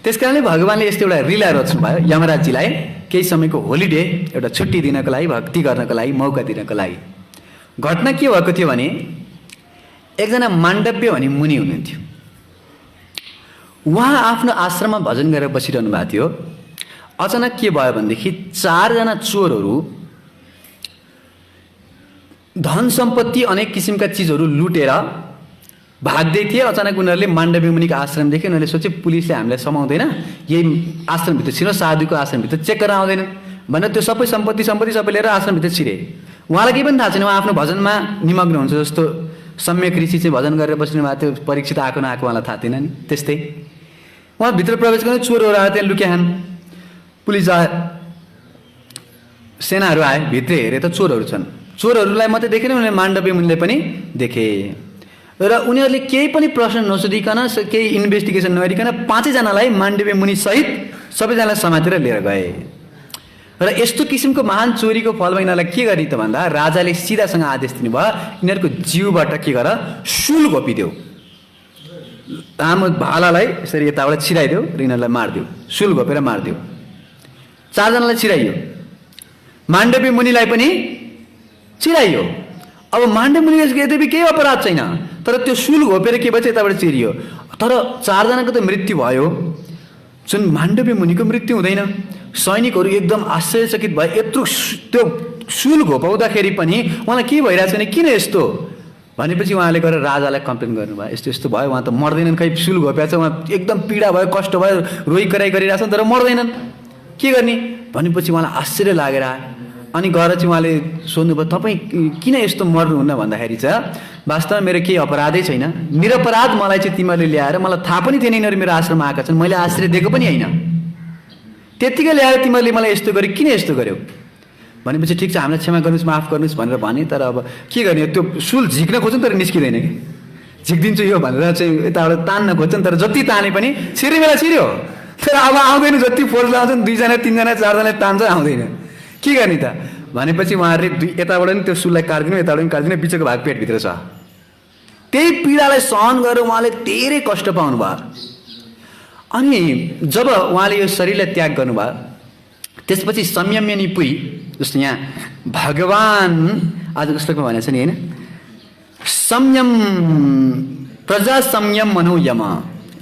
त्यस कारणले भगवानले यस्तो एउटा लीला रच्नु भयो यमराजजीलाई, केही समयको होलिडे, एउटा छुट्टी दिनको लागि, भक्ति गर्नको लागि, मौका दिनको लागि। घटना के भएको थियो भने एकजना माण्डव्य भन्ने मुनि हुनुहुन्थ्यो। उहाँ आफ्नो आश्रममा भजन गरेर बसिरहनु भएको थियो। अचानक के भयो भनेदेखि 4जना चोरहरू धन सम्पत्ति अनेक किसिमका चिजहरू लुटेर भाग्दै थिए। अचानक उनीहरूले माण्डव्य मुनिको आश्रमदेखि उनीहरूले सोचे पुलिसले हामीलाई समाउँदैन, यही आश्रमभित्र छिर्नु, साधुको आश्रमभित्र चेक गर्न आउँदैन भनेर त्यो सबै सम्पत्ति सबै लिएर आश्रमभित्र छिरे। उहाँलाई केही पनि थाहा छैन, उहाँ आफ्नो भजनमा निमग्न हुन्छ। जस्तो सम्यक ऋषि चाहिँ भजन गरेर बस्नु भएको थियो, परीक्षित आएको नआएको उहाँलाई थाहा थिएन नि। त्यस्तै उहाँ भित्र प्रवेश गर्ने चोरहरू आयो, त्यहाँ लुक्याहान, पुलिस आयो, सेनाहरू आए, भित्र हेरे त चोरहरू छन्। चोरहरूलाई मात्रै देखेन, उनीहरूले माण्डव्य मुनिलाई पनि देखे र उनीहरूले केही पनि प्रश्न नसोधिकन, केही इन्भेस्टिगेसन नगरिकन 5जनालाई माण्डव्य मुनि सहित सबैजनालाई समातेर लिएर गए। र यस्तो किसिमको महान चोरीको फलमा यिनीहरूलाई के गर्ने त भन्दा राजाले सिधासँग आदेश दिनुभयो, यिनीहरूको जिउबाट के गर, शूल घोपिदेऊ, लामो भालालाई यसरी यताबाट छिराइदेऊ र यिनीहरूलाई मारिदेऊ, शूल घोपेर मारिदेऊ। 4जनालाई छिराइयो, माण्डव्य मुनिलाई पनि छिराइयो। अब माण्डव्य मुनिले यद्यपि केही अपराध छैन, तर त्यो शूल घोपेर के भएछ, यताबाट चिरियो। तर 4जनाको त मृत्यु भयो, जुन माण्डव्य मुनिको मृत्यु हुँदैन। सैनिकहरू एकदम आश्चर्यचकित भए, यत्रो त्यो शूल घोपाउँदाखेरि पनि उहाँलाई के भइरहेको छैन, किन यस्तो भनेपछि उहाँले गएर राजालाई कम्प्लेन गर्नुभयो, यस्तो यस्तो भयो, उहाँ त मर्दैनन्, खै शूल घोप्या छ, उहाँ एकदम पीडा भयो, कष्ट भयो, रोइ कराइ गरिरहेछन् तर मर्दैनन्, के गर्ने भनेपछि उहाँलाई आश्चर्य लागेर आयो। अनि गएर चाहिँ उहाँले सोध्नुभयो, तपाईँ किन यस्तो मर्नुहुन्न भन्दाखेरि चाहिँ वास्तवमा मेरो केही अपराधै छैन, निरपराध मलाई चाहिँ तिमीहरूले ल्याएर, मलाई थाहा पनि थिएन यिनीहरू मेरो आश्रममा आएका छन्, मैले आश्रय दिएको पनि होइन, त्यत्तिकै ल्याएर तिमीहरूले मलाई यस्तो गर्यो, किन यस्तो गर्यो भनेपछि ठिक छ हामीलाई क्षमा गर्नुहोस्, माफ गर्नुहोस् भनेर भने। तर अब के गर्ने, त्यो सुल झिक्न खोज्छन् तर निस्किँदैन कि, झिकिदिन्छु यो भनेर चाहिँ यताबाट तान्न खोज्छन्, तर जति ताने पनि छिर्ने बेला छिर्यो, तर अब आउँदैन, जति फोर्स लाउँछन् 2जना 3जना 4जनाले तान्छ, आउँदैन, के गर्ने त भनेपछि उहाँहरूले यताबाट पनि त्यो सुललाई काट्दिनु, यताबाट पनि काट्दिनु, बिचको भाग पेटभित्र छ। त्यही पीडालाई सहन गरेर उहाँले धेरै कष्ट पाउनुभयो। अनि जब उहाँले यो शरीरलाई त्याग गर्नुभयो त्यसपछि संयम्यनी पुरी, जस्तो यहाँ भगवान आजको श्लोकमा भनेको छ नि होइन, संयम प्रजा संयम मनो यम,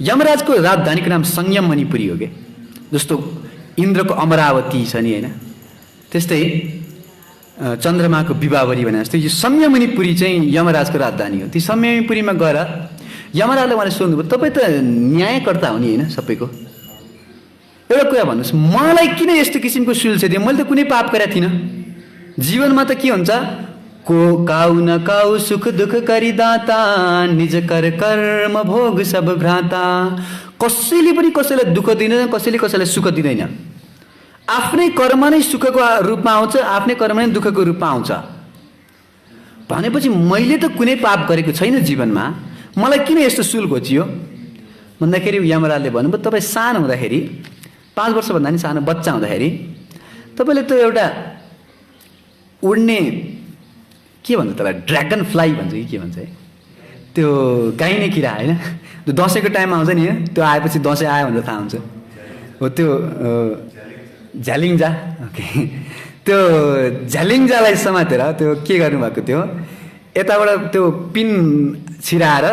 यमराजको राजधानीको नाम संयमनी पुरी हो क्या। जस्तो इन्द्रको अमरावती छ नि होइन, त्यस्तै चन्द्रमाको विवाहवरी भने जस्तै यो संयमनी पुरी चाहिँ यमराजको राजधानी हो। ती संयमनी पुरीमा गएर यमराजले उहाँले सोध्नुभयो, तपाईँ त न्यायकर्ता हो नि होइन सबैको, एउटा कुरा भन्नुहोस्, मलाई किन यस्तो किसिमको सुल्छ दियो? मैले त कुनै पाप गरेको थिइनँ। जीवनमा त के हुन्छ, को काउ न काउ सुख दुख करिदाता, निज कर कर्म भोग सब भ्राता। कसैले पनि कसैलाई दुःख दिँदैन, कसैले कसैलाई सुख दिँदैन। आफ्नै कर्म नै सुखको रूपमा आउँछ, आफ्नै कर्म नै दुःखको रूपमा आउँछ। भनेपछि मैले त कुनै पाप गरेको छैन जीवनमा, मलाई किन यस्तो सुल घोचियो भन्दाखेरि यमराजले भन्नुभयो, तपाईँ सानो हुँदाखेरि 5 वर्षभन्दा नि सानो बच्चा हुँदाखेरि तपाईँले त एउटा उड्ने के भन्छ त्यसलाई, ड्र्यागन फ्लाई भन्छ कि के भन्छ है, त्यो गाइने किरा होइन, त्यो दसैँको टाइममा आउँछ नि, त्यो आएपछि दसैँ आयो भनेर थाहा हुन्छ हो, त्यो झ्यालिङ्जा, ओके, त्यो झ्यालिङ्जालाई समातेर त्यो के गर्नुभएको थियो, यताबाट त्यो पिन छेडेर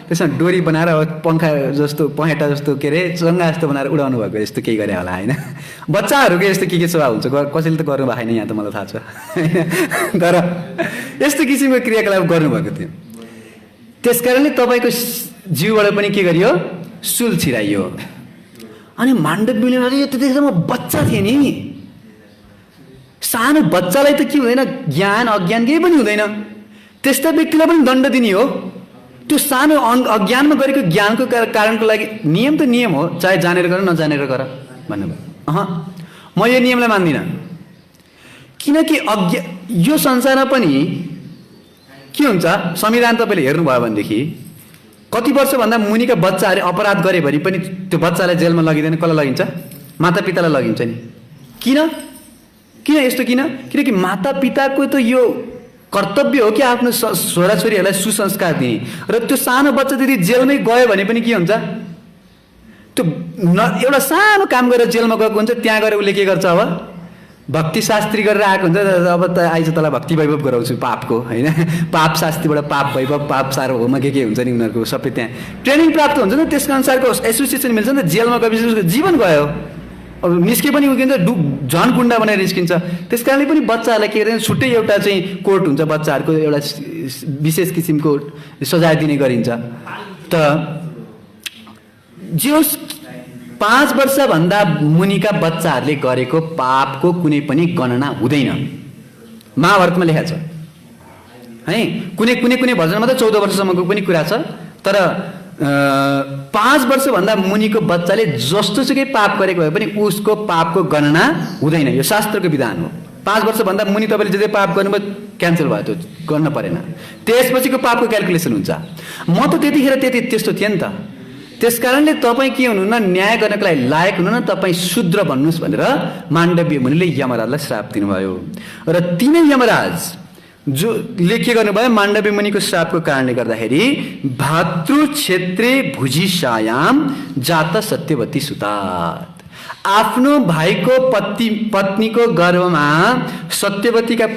त्यसमा डोरी बनाएर पङ्खा जस्तो पहेटा जस्तो के अरे चङ्गा जस्तो बनाएर उडाउनु भएको यस्तो केही गरे होला होइन। बच्चाहरूको यस्तो के स्वभाव हुन्छ, कसैले त गर्नु भएको छैन यहाँ त मलाई थाहा छ होइन, तर यस्तो किसिमको क्रियाकलाप गर्नुभएको थियो। त्यस कारणले तपाईँको जिउबाट पनि के गरियो, सुल छिराइयो। अनि माण्डव्यले त्यतिखेर म बच्चा थिएँ नि, सानो बच्चालाई त के हुँदैन, ज्ञान अज्ञान केही पनि हुँदैन, त्यस्ता व्यक्तिलाई पनि दण्ड दिने हो। त्यो सानो अज्ञानमा गरेको ज्ञानको कारणको लागि नियम त नियम हो, चाहे जानेर गर नजानेर गर भन्नुभयो। म यो नियमलाई मान्दिनँ, किनकि यो संसारमा पनि के हुन्छ, संविधान तपाईँले हेर्नुभयो भनेदेखि कति वर्षभन्दा मुनिका बच्चाहरूले अपराध गरे भने पनि त्यो बच्चालाई जेलमा लगिँदैन, कसलाई लगिन्छ, मातापितालाई लगिन्छ नि। किन यस्तो किन? किनकि मातापिताको त यो कर्तव्य हो कि आफ्नो छोराछोरीहरूलाई सुसंस्कार दिने, र त्यो सानो बच्चा यदि जेलमै गयो भने पनि के हुन्छ, त्यो एउटा सानो काम गरेर जेलमा गएको हुन्छ, त्यहाँ गएर उसले के गर्छ, अब भक्ति शास्त्री गरेर आएको हुन्छ, अब त आइज तँलाई भक्ति वैभव गराउँछु पापको होइन, पाप शास्त्रीबाट पाप वैभव पाप सार्वभौम के हुन्छ नि, उनीहरूको सबै त्यहाँ ट्रेनिङ प्राप्त हुन्छ नि, त्यसको अनुसारको एसोसिएसन मिल्छ नि त। जेलमा गएपछि उसको जीवन गयो, अब निस्के पनि उकिन्छ, झन गुन्डा बनाएर निस्किन्छ। त्यस कारणले पनि बच्चाहरूलाई के गर्दैन, छुट्टै एउटा चाहिँ कोर्ट हुन्छ, बच्चाहरूको एउटा विशेष किसिमको सजाय दिने गरिन्छ। त जो 5 वर्षभन्दा मुनिका बच्चाहरूले गरेको पापको कुनै पनि गणना हुँदैन, महाभारतमा लेखाएको छ है। कुनै भजनमा त 14 वर्षसम्मको पनि कुरा छ, तर 5 वर्षभन्दा मुनिको बच्चाले जस्तोसुकै पाप गरेको भए पनि उसको पापको गणना हुँदैन, यो शास्त्रको विधान हो। 5 वर्षभन्दा मुनि तपाईँले जे पाप गर्नुभयो क्यान्सल भयो, त्यो गर्न परेन, त्यसपछिको पापको क्यालकुलेसन हुन्छ। म त त्यतिखेर त्यस्तो थिएँ नि त। त्यस कारणले तपाईँ के हुनुहुन्न, न्याय गर्नको लागि लायक हुनुहुन्न, तपाईँ शूद्र भन्नुहोस् भनेर माण्डव्य मुनिले यमराजलाई श्राप दिनुभयो। र तिनै यमराज जो के गर्नुभयो, माण्डव्य मुनिको श्रापको कारणले गर्दाखेरि भातृ क्षेत्रे भुजिसायाम जात सत्यवती सुतात, आफ्नो भाइको पत्नीको गर्भमा सत्यवतीका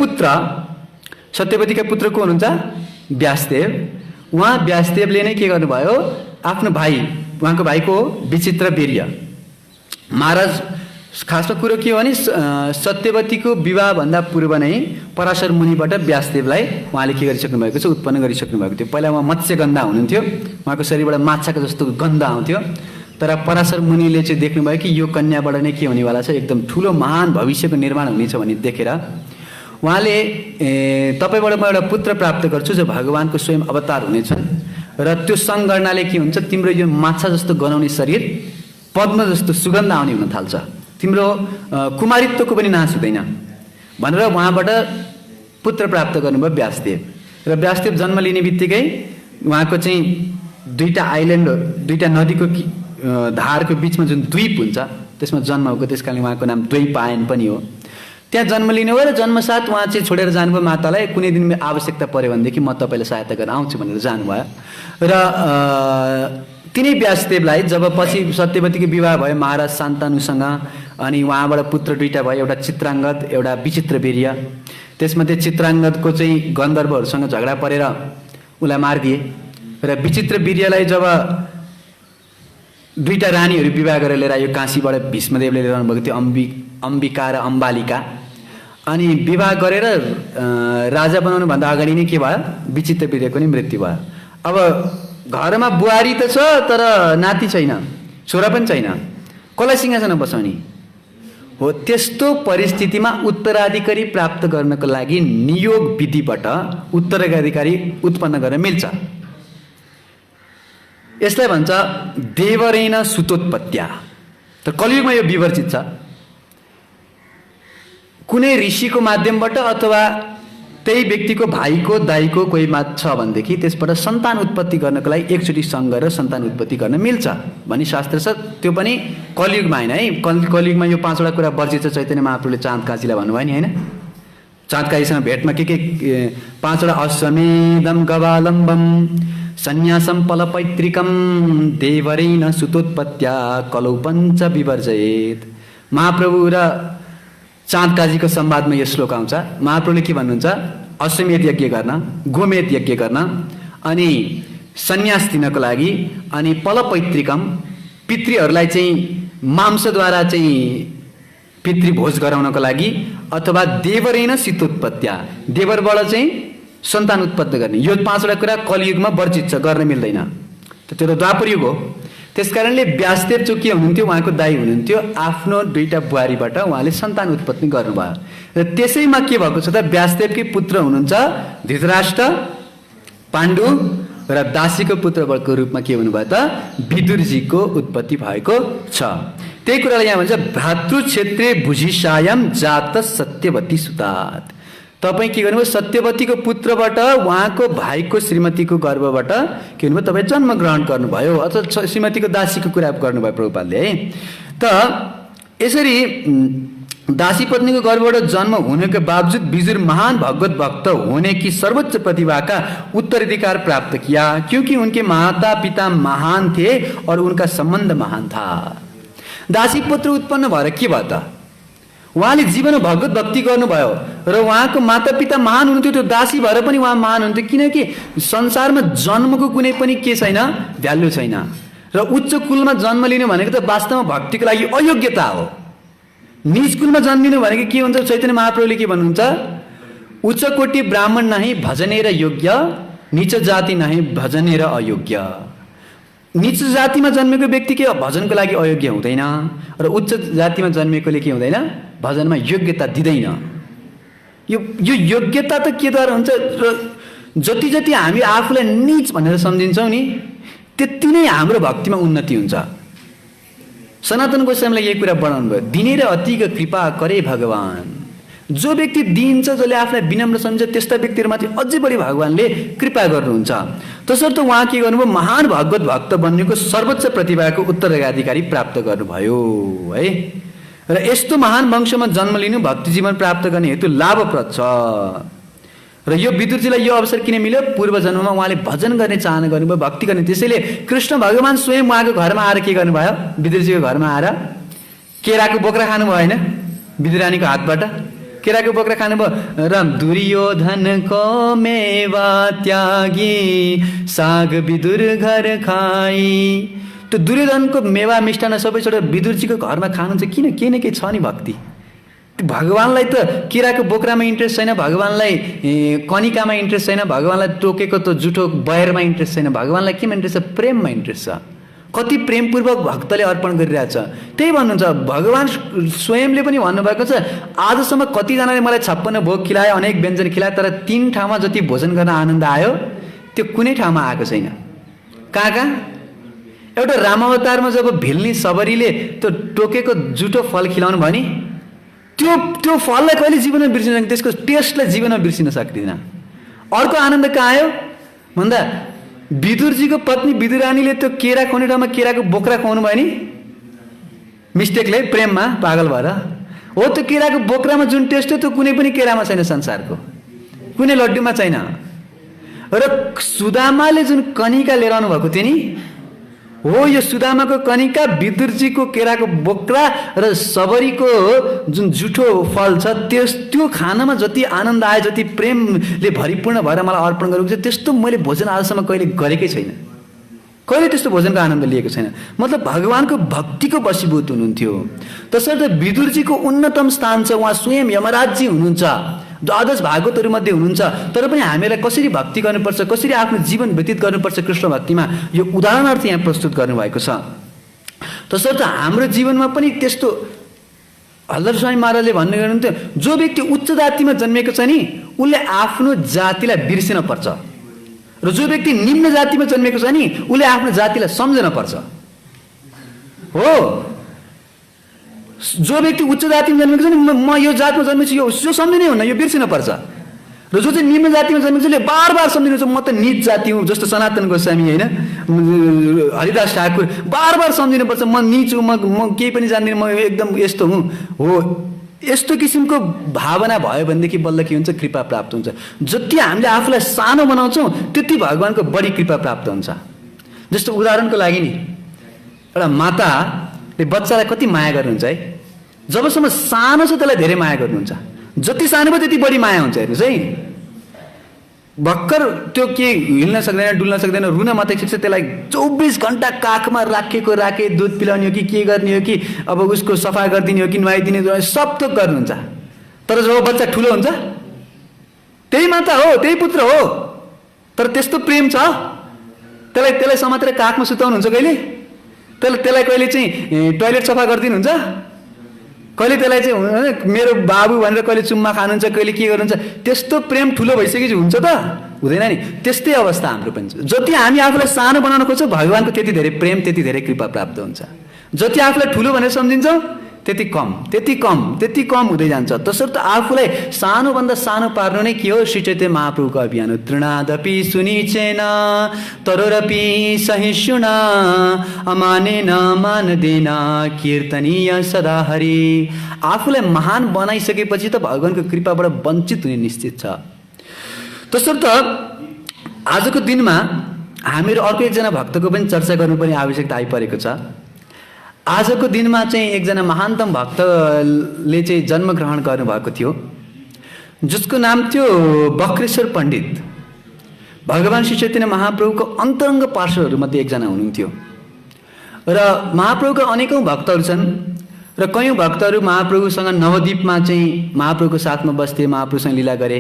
पुत्र को हुनुहुन्छ, व्यासदेव। उहाँ व्यासदेवले नै के गर्नुभयो, आफ्नो भाइ, उहाँको भाइको विचित्र वीर्य महाराज। खासमा कुरो के हो भने सत्यवतीको विवाहभन्दा पूर्व नै पराशर मुनिबाट व्यासदेवलाई उहाँले के गरिसक्नु भएको छ, उत्पन्न गरिसक्नु भएको थियो। पहिला उहाँ मत्स्यगन्धा हुनुहुन्थ्यो, उहाँको शरीरबाट माछाको जस्तो गन्ध आउँथ्यो, तर पराशर मुनिले चाहिँ देख्नुभयो कि यो कन्याबाट नै के हुनेवाला छ, एकदम ठुलो महान भविष्यको निर्माण हुनेछ भन्ने देखेर उहाँले तपाईँबाट म एउटा पुत्र प्राप्त गर्छु जो भगवानको स्वयं अवतार हुनेछन्, र त्यो सँग गर्नाले के हुन्छ, तिम्रो यो माछा जस्तो गनाउने शरीर पद्म जस्तो सुगन्ध आउने हुन थाल्छ, तिम्रो कुमारित्वको पनि नाश हुँदैन भनेर उहाँबाट पुत्र प्राप्त गर्नुभयो व्यासदेव। र व्यासदेव जन्म लिने बित्तिकै उहाँको चाहिँ 2टा आइल्यान्ड, 2टा नदीको धारको बिचमा जुन द्वीप हुन्छ त्यसमा जन्म भएको, त्यस कारणले उहाँको नाम द्वैपायन पनि हो। त्यहाँ जन्म लिनुभयो र जन्मसाथ उहाँ चाहिँ छोडेर जानुभयो मातालाई। कुनै दिन आवश्यकता पऱ्यो भनेदेखि म तपाईँलाई सहायता गर्न आउँछु भनेर जानुभयो। र तिनै व्यासदेवलाई जब पछि सत्यवतीको विवाह भयो महाराज शान्तनुसँग, अनि उहाँबाट पुत्र दुईटा भयो, एउटा चित्राङ्गद एउटा विचित्र वीर्य। त्यसमध्ये चित्राङ्गदको चाहिँ गन्धर्वहरूसँग झगडा परेर उसलाई मारिदिए र विचित्र वीर्यलाई जब दुईटा रानीहरू विवाह गरेर लिएर आयो, काशीबाट भीष्मदेवले लिएर आउनुभएको थियो, अम्बिका र अम्बालिका। अनि विवाह गरेर राजा बनाउनुभन्दा अगाडि नै के भयो, विचित्र वीर्यको नि मृत्यु भयो। अब घरमा बुहारी त छ तर नाति छैन, छोरा पनि छैन, कसलाई सिंहासनमा बसाउने हो। त्यस्तो परिस्थितिमा उत्तराधिकारी प्राप्त गर्नको लागि नियोग विधिबाट उत्तराधिकारी उत्पन्न गर्न मिल्छ। यसलाई भन्छ देवरेन सुतोत्पत्त्या। तर कलियुगमा यो विवर्जित छ। कुनै ऋषिको माध्यमबाट अथवा त्यही व्यक्तिको भाइको दाइको कोही छ भनेदेखि त्यसबाट सन्तान उत्पत्ति गर्नको लागि एकचोटि सङ्ग गरेर सन्तान उत्पत्ति गर्न मिल्छ भन्ने शास्त्र छ। त्यो पनि कलियुगमा होइन है। कलियुगमा यो 5वटा कुरा वर्जित छ। चैतन्य महाप्रभुले चाँद काजीलाई भन्नुभयो नि होइन, चाँद काजीसँग भेटमा के 5वटा अश्वमेधम गवालम्बम सन्यासम पलपैत्रिकम देवरेन सुतोत्पत्त्या कलौ पञ्च विवर्जयेत। महाप्रभु र चाँद काजीको संवादमा यो श्लोक आउँछ। महाप्रभुले के भन्नुहुन्छ, अश्वमेध यज्ञ गर्न, गोमेध यज्ञ गर्न, अनि सन्यास दिनको लागि, अनि पलपैत्रिकम पितृहरूलाई चाहिँ मांसद्वारा चाहिँ पितृभोज गराउनको लागि, अथवा देवरेन सितोत्पत्त्या देवरबाट चाहिँ सन्तान उत्पत्ति गर्ने। यो 5वटा कुरा कलियुगमा वर्जित छ, गर्न मिल्दैन। त्यो त द्वापर युग हो। त्यसकारणले व्यासदेव जो के हुनुहुन्थ्यो, उहाँको दाइ हुनुहुन्थ्यो, आफ्नो दुईटा बुहारीबाट उहाँले सन्तान उत्पत्ति गर्नुभयो। र त्यसैमा के भएको छ त, व्यासदेवकै पुत्र हुनुहुन्छ धृतराष्ट्र, पाण्डु र दासीको पुत्रको रूपमा के हुनुभयो त, विदुरजीको उत्पत्ति भएको छ। त्यही कुरालाई यहाँ भन्छ भ्रातृ क्षेत्रे भुजिसायम जात सत्यवती सुतात। तपाईँ के गर्नुभयो, सत्यवतीको पुत्रबाट उहाँको भाइको श्रीमतीको गर्भबाट के हुनुभयो, तपाईँ जन्म ग्रहण गर्नुभयो, अथवा श्रीमतीको दासीको कुरा गर्नुभयो प्रभुपादले है। त यसरी दासी पत्नीको गर्भबाट जन्म हुनेको बावजुद विदुर महान भगवत भक्त होने की सर्वोच्च प्रतिभा का उत्तराधिकार प्राप्त किया, क्योंकि उनके माता पिता महान थे और उनका संबंध महान था। दासी पुत्र उत्पन्न भएर के भयो त, उहाँले जीवनमा भगवत भक्ति गर्नुभयो र उहाँको माता पिता महान हुनुहुन्थ्यो। त्यो दासी भएर पनि उहाँ महान हुनुहुन्थ्यो, किनकि संसारमा जन्मको कुनै पनि के छैन, भ्यालु छैन। र उच्च कुलमा जन्म लिनु भनेको त वास्तवमा भक्तिको लागि अयोग्यता हो। निज कुलमा जन्मिनु भनेको के हुन्छ, चैतन्य महाप्रभुले के भन्नुहुन्छ, उच्च कोटि ब्राह्मण नाही भजने र योग्य, नीच जाति नाही भजने र अयोग्य। नीच जातिमा जन्मेको व्यक्ति के भजनको लागि अयोग्य हुँदैन, र उच्च जातिमा जन्मेकोले के हुँदैन, भजनमा योग्यता दिँदैन। यो योग्यता त केद्वारा हुन्छ, र जति जति हामी आफूलाई नीच भनेर सम्झिन्छौँ नि, त्यति नै हाम्रो भक्तिमा उन्नति हुन्छ। सनातन गोस्वामीलाई यही कुरा बनाउनु भयो, दिने र अतिको कृपा करे भगवान। जो व्यक्ति दिन्छ, जसले आफूलाई विनम्र सम्झन्छ, त्यस्ता व्यक्तिहरूमाथि अझै बढी भगवानले कृपा गर्नुहुन्छ। तसर्थ उहाँ के गर्नुभयो, महान भगवत भक्त बन्नेको सर्वोच्च प्रतिभाको उत्तराधिकारी प्राप्त गर्नुभयो है। र यस्तो महान वंशमा जन्म लिनु भक्ति जीवन प्राप्त गर्ने हेतु लाभप्रद छ। र यो विदुरजीलाई यो अवसर किन मिल्यो, पूर्व जन्ममा उहाँले भजन गर्ने चाहना गर्नुभयो, भक्ति गर्ने। त्यसैले कृष्ण भगवान स्वयं उहाँको घरमा आएर के गर्नुभयो, विदुरजीको घरमा आएर केराको बोक्रा खानुभयो होइन, विदुरानीको हातबाट केराको बोक्रा खानुभयो। र दुर्योधनको मेवा त्यागी साग विदुर घर खाई। त्यो दुर्योधनको मेवा मिष्टान सबै छोडेर विदुरजीको घरमा खानुहुन्छ, किन, केही न केही छ नि भक्ति। भगवानलाई त केराको बोक्रामा इन्ट्रेस्ट छैन, भगवानलाई कनिकामा इन्ट्रेस्ट छैन, भगवानलाई टोकेको त जुठो बयरमा इन्ट्रेस्ट छैन, भगवानलाई केमा इन्ट्रेस्ट छ, प्रेममा इन्ट्रेस्ट छ। कति प्रेमपूर्वक भक्तले अर्पण गरिरहेछ। त्यही भन्नुहुन्छ, भगवान स्वयंले पनि भन्नुभएको छ, आजसम्म कतिजनाले मलाई 56 भोग खिलाए, अनेक व्यञ्जन खिलाए, तर 3 ठाउँमा जति भोजन गर्न आनन्द आयो त्यो कुनै ठाउँमा आएको छैन। कहाँ एउटा रामावतारमा जब भिल्नी सबरीले त्यो टोकेको जुठो फल खिलाउनु भयो नि, त्यो फललाई कहिले जीवनमा बिर्सिन सक्दैन, त्यसको टेस्टलाई जीवनमा बिर्सिन सक्दैन। अर्को आनन्द कहाँ आयो भन्दा, विदुरजीको पत्नी विदुरानीले त्यो केरा खुवाउने ठाउँमा केराको बोक्रा खुवाउनु भयो नि, मिस्टेकले प्रेममा पागल भएर, हो त्यो केराको बोक्रामा जुन टेस्ट हो त्यो कुनै पनि केरामा छैन संसारको, कुनै लड्डुमा छैन। र सुदामाले जुन कनिका लिएर आउनु भएको थियो नि, हो यो सुदामाको कनिका, विदुरजीको केराको बोक्रा र सबरीको जुन जुठो फल छ त्यो खानामा जति आनन्द आयो, जति प्रेमले भरिपूर्ण भएर मलाई अर्पण गरेको छ, त्यस्तो मैले भोजन आजसम्म कहिले गरेकै छैन, कहिले त्यस्तो भोजनको आनन्द लिएको छैन। मतलब भगवानको भक्तिको वशीभूत हुनुहुन्थ्यो। तसर्थ विदुरजीको उन्नतम स्थान छ, उहाँ स्वयं यमराजजी हुनुहुन्छ, द्वादश भागवतहरूमध्ये हुनुहुन्छ। तर पनि हामीलाई कसरी भक्ति गर्नुपर्छ, कसरी आफ्नो जीवन व्यतीत गर्नुपर्छ कृष्ण भक्तिमा, यो उदाहरणार्थ यहाँ प्रस्तुत गर्नुभएको छ। तसर्थ हाम्रो जीवनमा पनि त्यस्तो हल्दर स्वामी महाराजले भन्ने गर्नुहुन्थ्यो, जो व्यक्ति उच्च जातिमा जन्मेको छ नि उसले आफ्नो जातिलाई बिर्सिन पर्छ, र जो व्यक्ति निम्न जातिमा जन्मेको छ नि उसले आफ्नो जातिलाई सम्झन पर्छ। हो, जो व्यक्ति उच्च जातिमा जन्मेको छ नि, म यो जातमा जन्मेछु, यो सम्झिनै हुन्न, यो बिर्सिन पर्छ। र जो चाहिँ निम्न जातिमा जन्मेको छ उसले बार बार सम्झिनुहुन्छ, म त नीच जाति हुँ, जस्तो सनातन गोस्वामी होइन, हरिदास ठाकुर बार बार सम्झिनुपर्छ, म नीच हुँ, म केही पनि जान्दिनँ, म एकदम यस्तो हुँ। हो, यस्तो किसिमको भावना भयो भनेदेखि बल्ल के हुन्छ, कृपा प्राप्त हुन्छ। जति हामीले आफूलाई सानो बनाउँछौँ त्यति भगवानको बढी कृपा प्राप्त हुन्छ। जस्तो उदाहरणको लागि नि, एउटा माताले बच्चालाई कति माया गर्नुहुन्छ है, जबसम्म सानो छ त्यसलाई धेरै माया गर्नुहुन्छ, जति सानो भयो त्यति बढी माया हुन्छ। हेर्नुहोस् है, भर्खर त्यो के हिँड्न सक्दैन, डुल्न सक्दैन, रुन मात्रै सक्छ, त्यसलाई 24 घन्टा काखमा राखे दुध पिलाउने हो कि के गर्ने हो कि अब उसको सफा गरिदिने हो कि नुहाइदिने, सब थोक गर्नुहुन्छ। तर जब बच्चा ठुलो हुन्छ, त्यही माता हो, त्यही पुत्र हो, तर त्यस्तो प्रेम छ, त्यसलाई समातेर काखमा सुताउनुहुन्छ, कहिले त्यसलाई कहिले चाहिँ टोयलेट सफा गरिदिनुहुन्छ, कहिले त्यसलाई चाहिँ मेरो बाबु भनेर कहिले चुम्मा खानुहुन्छ, कहिले के गर्नुहुन्छ। त्यस्तो प्रेम ठुलो भइसकेपछि हुन्छ त, हुँदैन नि। त्यस्तै अवस्था हाम्रो पनि छ। जति हामी आफूलाई सानो बनाउन खोज्छौँ भगवानको त्यति धेरै प्रेम, त्यति धेरै कृपा प्राप्त हुन्छ। जति आफूलाई ठुलो भनेर सम्झिन्छौँ त्यति कम हुँदै जान्छ। तसर्थ आफूलाई सानोभन्दा सानो पार्नु नै के हो, श्री चैतन्य महाप्रभुको अभियान हो। तृणादपि सुनिचेन तरोरपि सहिष्णुना अमानेन मानदेन कीर्तनीय सदा हरि। आफूलाई महान बनाइसकेपछि त भगवानको कृपाबाट वञ्चित हुने निश्चित छ। तसर्थ आजको दिनमा हामीहरू अर्को एकजना भक्तको पनि चर्चा गर्नुपर्ने आवश्यकता आइपरेको छ। आजको दिनमा चाहिँ एकजना महानतम भक्तले चाहिँ जन्मग्रहण गर्नुभएको थियो, जसको नाम थियो बक्रेश्वर पण्डित। भगवान श्री चैतन्य महाप्रभुको अन्तरङ्ग पार्षदहरूमध्ये एकजना हुनुहुन्थ्यो। र महाप्रभुका अनेकौँ भक्तहरू छन्, र कयौँ भक्तहरू महाप्रभुसँग नवद्वीपमा चाहिँ महाप्रभुको साथमा बस्थे, महाप्रभुसँग लीला गरे।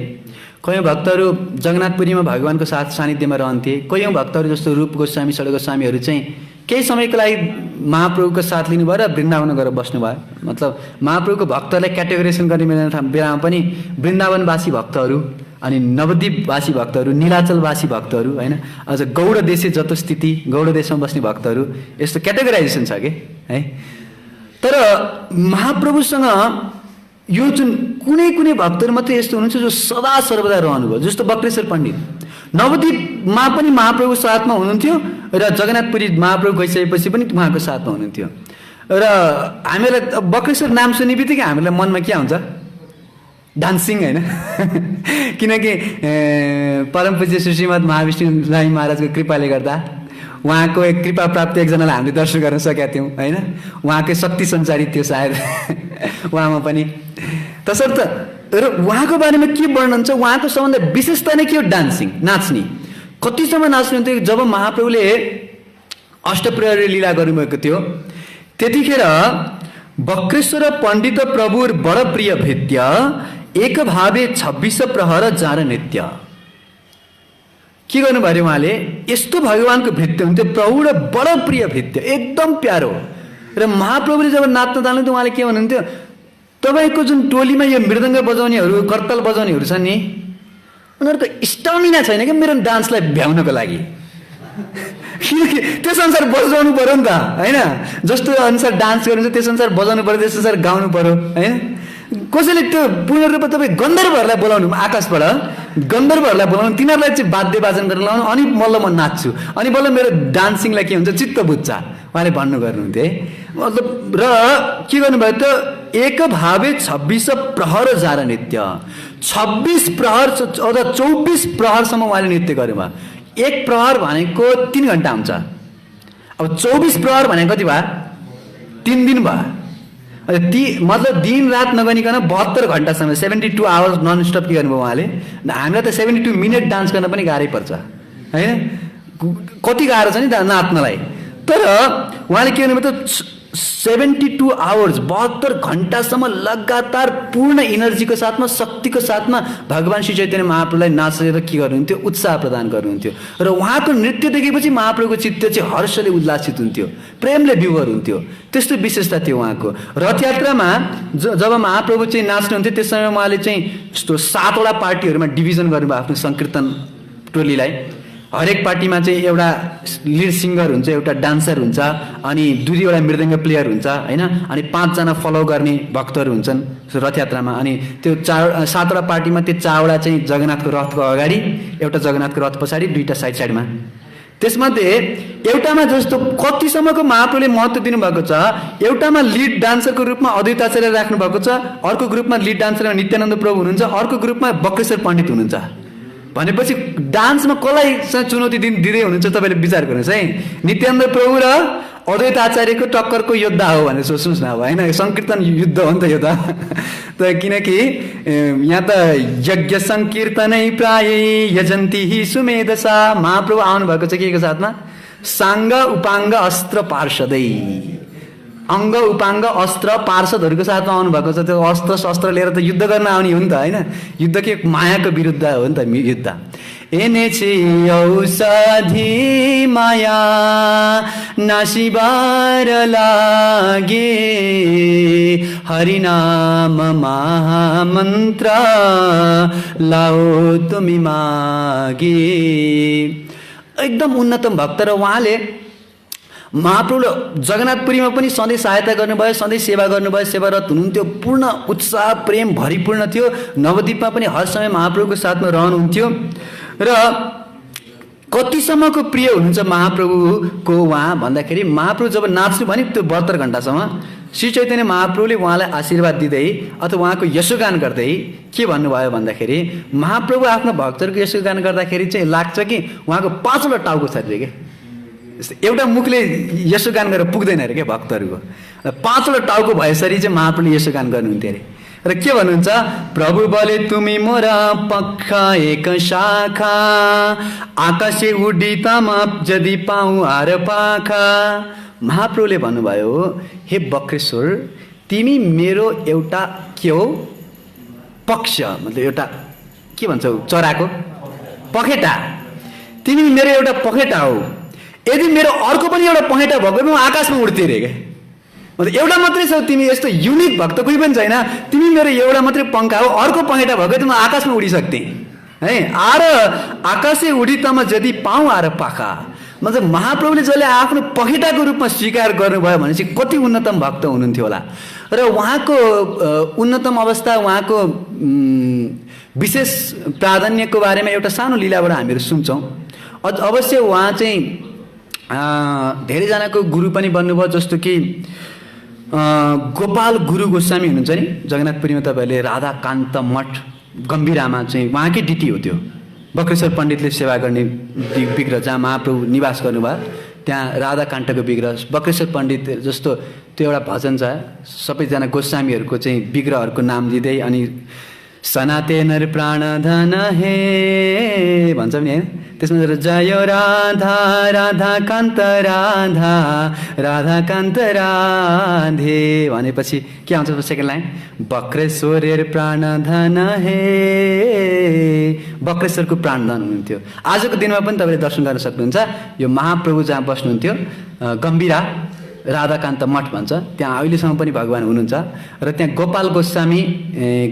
कयौँ भक्तहरू जगन्नाथपुरीमा भगवानको सानिध्यमा रहन्थे। कयौँ भक्तहरू जस्तो रूप गोस्वामी, षड गोस्वामीहरू चाहिँ केही समयको लागि महाप्रभुको साथ लिनुभयो र वृन्दावन गएर बस्नुभयो। मतलब महाप्रभुको भक्तहरूलाई क्याटेगोराइजेसन गर्ने बेलामा पनि वृन्दावनवासी भक्तहरू, अनि नवद्वीपवासी भक्तहरू, नीलाचलवासी भक्तहरू, होइन, अझ गौड देशे जतो स्थिति, गौड देशमा बस्ने भक्तहरू, यस्तो क्याटेगोराइजेसन छ कि है। तर महाप्रभुसँग यो जुन कुनै भक्तहरू मात्रै यस्तो हुनुहुन्छ जो सदा सर्वदा रहनुभयो, जस्तो बक्रेश्वर पण्डित। नवद्वीपमा पनि महाप्रभु साथमा हुनुहुन्थ्यो र जगन्नाथपुरी महाप्रभु गइसकेपछि पनि उहाँको साथमा हुनुहुन्थ्यो। र हामीलाई बक्रेश्वर नाम सुन्ने बित्तिकै हामीलाई मनमा के हुन्छ, डान्सिङ, होइन। किनकि परम पूज्य श्रीमद् महाविष्णु स्वामी महाराजको कृपाले गर्दा उहाँको कृपा प्राप्त एकजनालाई हामीले दर्शन गर्न सकेका थियौँ, होइन। उहाँकै शक्ति सञ्चारित थियो सायद उहाँमा पनि। तसर्थ र उहाँको बारेमा के वर्णन छ, उहाँको सबभन्दा विशेषता नै के हो, डान्सिङ, नाच्ने। कतिसम्म नाच्नुहुन्थ्यो, जब महाप्रभुले अष्टप्रहरी लीला गर्नुभएको थियो त्यतिखेर बक्रेश्वर पण्डित प्रभु बड प्रिय भृत्य एक भावे 26 प्रहर जार नृत्य। के गर्नुभयो अरे उहाँले, यस्तो भगवानको भृत्य हुन्थ्यो, प्रभु र बड प्रिय भृत्य, एकदम प्यारो। र महाप्रभुले जब नाच्न थाल्नुहुन्थ्यो उहाँले के भन्नुहुन्थ्यो, तपाईँको जुन टोलीमा यो मृदङ्ग बजाउनेहरू, करताल बजाउनेहरू छन् नि, उनीहरू त स्टामिना छैन क्या मेरो डान्सलाई भ्याउनको लागि। किनकि त्यस अनुसार बजाउनु पऱ्यो नि त, होइन। जस्तो अनुसार डान्स गर्नुहुन्छ त्यस अनुसार बजाउनु पऱ्यो, त्यस अनुसार गाउनु पऱ्यो, होइन। कसैले त्यो पूर्ण रूपमा तपाईँ गन्धर्वहरूलाई बोलाउनु, आकाशबाट गन्धर्वहरूलाई बोलाउनु, तिनीहरूलाई चाहिँ वाद्य वादन गरेर लाउनु, अनि बल्ल म नाच्छु, अनि बल्ल मेरो डान्सिङलाई के हुन्छ, चित्त बुझ्छ, उहाँले भन्नु गर्नुहुन्थ्यो है। मतलब र के गर्नुभयो त, एक भावे 26 प्रहर जार नृत्य, 26 प्रहर अथवा 24 प्रहरसम्म उहाँले नृत्य गर्नुभयो। एक प्रहर भनेको 3 घण्टा हुन्छ। अब 24 प्रहर भनेको कति भयो? 3 दिन भयो। मतलब दिन रात नगरिकन 72 घण्टासम्म 72 आवर्स नन स्टप के गर्नुभयो उहाँले। हामीलाई त 72 मिनट डान्स गर्न पनि गाह्रै पर्छ हैन, कति गाह्रो छ नि नाच्नलाई। तर उहाँले के गर्नुभयो त 72 आवर्स 72 घण्टासम्म लगातार पूर्ण इनर्जीको साथमा, शक्तिको साथमा भगवान श्री चैतन्य महाप्रभुलाई नाचेर के गर्नुहुन्थ्यो? उत्साह प्रदान गर्नुहुन्थ्यो। र उहाँको नृत्य देखेपछि महाप्रभुको चित्त चाहिँ हर्षले उल्लासित हुन्थ्यो, प्रेमले विभोर हुन्थ्यो। त्यस्तो विशेषता थियो उहाँको। रथयात्रामा जब महाप्रभु चाहिँ नाच्नुहुन्थ्यो त्यस समयमा उहाँले चाहिँ यस्तो 7 वटा पार्टीहरूमा डिभिजन गर्नुभयो आफ्नो सङ्कीर्तन टोलीलाई। हरेक पार्टीमा चाहिँ एउटा लिड सिङ्गर हुन्छ, एउटा डान्सर हुन्छ, अनि 2-2 मृदङ्ग प्लेयर हुन्छ हैन, अनि 5 जना फलो गर्ने भक्तहरू हुन्छन् रथयात्रामा। अनि त्यो 7 वटा पार्टीमा त्यो 4 वटा चाहिँ जगन्नाथको रथको अगाडि, एउटा जगन्नाथको रथ पछाडि, 2टा साइडमा। त्यसमध्ये एउटामा जस्तो कतिसम्मको महाप्रभुले महत्त्व दिनुभएको छ, एउटामा लिड डान्सरको रूपमा अद्वैत आचार्य राख्नु भएको छ, अर्को ग्रुपमा लिड डान्सरमा नित्यानन्द प्रभु हुनुहुन्छ, अर्को ग्रुपमा बक्रेश्वर पण्डित हुनुहुन्छ। भनेपछि डान्समा कसलाई चुनौती दिँदै हुनुहुन्छ तपाईँले विचार गर्नुहोस् है। नित्यानन्द प्रभु र अद्वैत आचार्यको टक्करको योद्धा हो भनेर सोच्नुहोस् न अब होइन, सङ्कीर्तन युद्ध हो नि त यो त। किनकि यहाँ त यज्ञ सङ्कीर्तनै प्राय यजन्ती हि सुमेधसा। महाप्रभु आउनुभएको छ के को साथमा? साङ्ग उपाङ्ग अस्त्र पार्षदै, अङ्ग उपाङ्ग अस्त्र पार्षदहरूको साथमा आउनुभएको छ। त्यो अस्त्र शस्त्र लिएर त युद्ध गर्न आउने हो नि त होइन, युद्ध के मायाको विरुद्ध हो नि त युद्ध। एनेछि औषधि माया नासिबार लागे, हरिनाम महामन्त्र लाओ तुमी मागे। एकदम उन्नतम भक्त र उहाँले महाप्रभुले जगन्नाथपुरीमा पनि सधैँ सहायता गर्नुभयो, सधैँ सेवा गर्नुभयो, सेवारत हुनुहुन्थ्यो, पूर्ण उत्साह प्रेम भरिपूर्ण थियो। नवद्वीपमा पनि हर समय महाप्रभुको साथमा रहनुहुन्थ्यो। र कतिसम्मको प्रिय हुनुहुन्छ महाप्रभुको उहाँ भन्दाखेरि, महाप्रभु जब नाच्नु भने त्यो 72 घण्टासम्म श्री चैतन्य महाप्रभुले उहाँलाई आशीर्वाद दिँदै अथवा उहाँको यशोगान गर्दै के भन्नुभयो भन्दाखेरि, महाप्रभु आफ्नो भक्तहरूको यशोगान गर्दाखेरि चाहिँ लाग्छ कि उहाँको 5 वटा टाउको छ अरे के, एउटा मुखले यशोगान गरेर पुग्दैन अरे क्या भक्तहरूको। 5 वटा टाउको भएसरी चाहिँ महाप्रभुले यशोगान गर्नुहुन्थ्यो अरे। र के भन्नुहुन्छ? प्रभु बोले तुमी मोरा पक्का एक शाखा, आकाशे उडितामा यदि पाऊँ हार पाखा। महाप्रभुले भन्नुभयो, हे बक्रेश्वर तिमी मेरो एउटा के हो? पक्ष, मतलब एउटा के भन्छ चराको पखेटा, तिमी मेरो एउटा पखेटा हो। यदि मेरो अर्को पनि एउटा पखेटा भएको म आकाशमा उड्थे रे क्या। मतलब एउटा मात्रै छौ तिमी, यस्तो युनिक भक्त कोही पनि छैन, तिमी मेरो एउटा मात्रै पङ्खा हो, अर्को पखेटा भएको त म आकाशमा उडिसक्थे है। आर आकाशे उडितमा यदि पाऊँ आर पाखा। मतलब महाप्रभुले जसले आफ्नो पखेटाको रूपमा स्वीकार गर्नुभयो भनेपछि कति उन्नतम भक्त हुनुहुन्थ्यो होला। र उहाँको उन्नतम अवस्था, उहाँको विशेष प्राधान्यको बारेमा एउटा सानो लीलाबाट हामीहरू सुन्छौँ। अवश्य उहाँ चाहिँ धेरैजनाको गुरु पनि बन्नुभयो, जस्तो कि गोपाल गुरु गोस्वामी हुनुहुन्छ नि जगन्नाथपुरीमा। तपाईँहरूले राधाकान्त मठ गम्भीरामा चाहिँ उहाँकै डिटी हो त्यो, बक्रेश्वर पण्डितले सेवा गर्ने विग्रह जहाँ महाप्रभु निवास गर्नुभयो, त्यहाँ राधाकान्तको विग्रह, बक्रेश्वर पण्डित जस्तो त्यो एउटा भजन छ। सबैजना गोस्वामीहरूको चाहिँ विग्रहहरूको नाम दिँदै अनि सनातेनर प्राणधन हे भन्छ नि होइन, त्यसमा जय राधा राधाकान्त राधा राधाकान्त राधे भनेपछि के आउँछ सेकेन्ड लाइन? बक्रेश्वर प्राणधन हे। बक्रेश्वरको प्राणधन हुनुहुन्थ्यो। आजको दिनमा पनि तपाईँले दर्शन गर्न सक्नुहुन्छ। यो महाप्रभु जहाँ बस्नुहुन्थ्यो गम्भीरा राधाकान्त मठ भन्छ, त्यहाँ अहिलेसम्म पनि भगवान् हुनुहुन्छ। र त्यहाँ गोपाल गोस्वामी,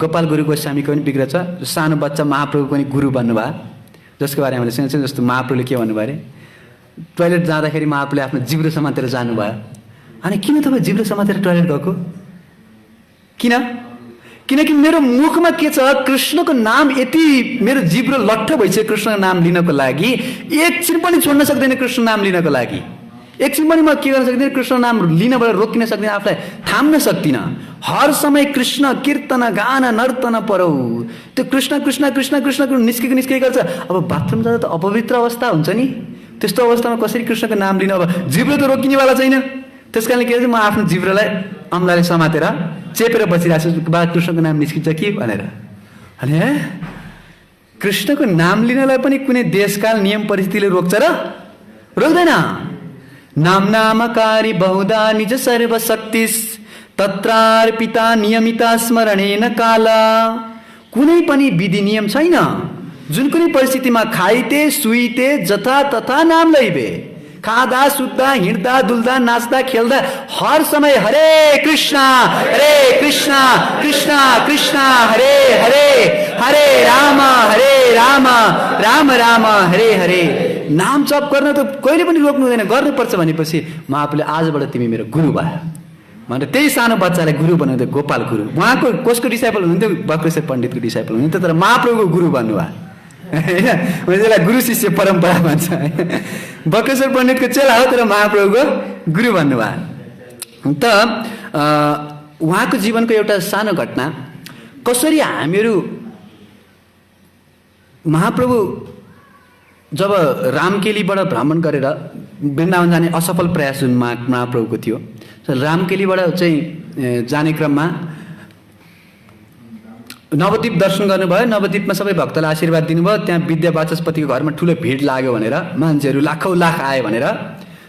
गोपाल गुरु गोस्वामीको पनि विग्रह छ। सानो बच्चा महाप्रभु पनि गुरु बन्नुभयो, जसको बारेमा हामीले सुनेको छौँ। जस्तो महाप्रभुले के भन्नुभयो अरे, टोइलेट जाँदाखेरि महाप्रभुले आफ्नो जिब्रो समातेर जानुभयो। अनि किन तपाईँ जिब्रो समातेर टोइलेट गएको? किन? किनकि मेरो मुखमा के छ, कृष्णको नाम यति मेरो जिब्रो लट्ठ भइसक्यो कृष्णको नाम लिनको लागि, एकछिन पनि छोड्न सक्दैन कृष्ण नाम लिनको लागि। एकछिन पनि म के गर्न सक्दिनँ, कृष्ण नाम लिनबाट रोकिन सक्दिनँ, आफूलाई थाम्न सक्दिनँ। हर समय कृष्ण कीर्तन गान नर्तन परौ। त्यो कृष्ण कृष्ण कृष्ण कृष्ण निस्केको गर्छ। अब बाथरुम जाँदा त अपवित्र अवस्था हुन्छ नि, त्यस्तो अवस्थामा कसरी कृष्णको नाम लिनु? अब जिब्रो त रोकिनेवाला छैन, त्यस कारणले के भन्छ, म आफ्नो जिब्रोलाई अम्लाले समातेर चेपेर बसिरहेको छु, बा कृष्णको नाम निस्किन्छ कि भनेर। अनि कृष्णको नाम लिनलाई पनि कुनै देशकाल नियम परिस्थितिले रोक्छ र? रोक्दैन। नाम नामकारी बहुधा निज सर्वशक्तिस् तत्रार्पिता नियमिता स्मरणेन काला। कुनै पनि विधि नियम छैन, जुन कुनै परिस्थितिमा खाइते सुइते जथा तथा नाम लैबे। खाँदा सुत्दा हिँड्दा डुल्दा नाच्दा खेल्दा हर समय हरे कृष्ण कृष्ण कृष्ण हरे हरे, हरे राम राम राम हरे हरे। नाम जप गर्न त कहिले पनि रोक्नु हुँदैन, गर्नुपर्छ भनेपछि महाप्रभुले आजबाट तिमी मेरो गुरु भयो भनेर त्यही सानो बच्चालाई गुरु बनाउँदै गोपाल गुरु। उहाँको कसको डिसाइपल हुनुहुन्थ्यो? बक्रेश्वर पण्डितको डिसाइपल हुनुहुन्थ्यो, तर महाप्रभुको गुरु भन्नुभयो होइन। त्यसलाई गुरु शिष्य परम्परा भन्छ। बक्रेश्वर पण्डितको चेला हो तर महाप्रभुको गुरु भन्नुभयो। त उहाँको जीवनको एउटा सानो घटना, कसरी हामीहरू महाप्रभु जब रामकेलीबाट भ्रमण गरेर वृन्दावन जाने असफल प्रयास जुन महाप्रभुको थियो, रामकेलीबाट चाहिँ जाने क्रममा नवद्वीप दर्शन गर्नुभयो। नवद्वीपमा सबै भक्तलाई आशीर्वाद दिनुभयो। त्यहाँ विद्या वाचस्पतिको घरमा ठुलो भिड लाग्यो भनेर, मान्छेहरू लाखौँ लाख आयो भनेर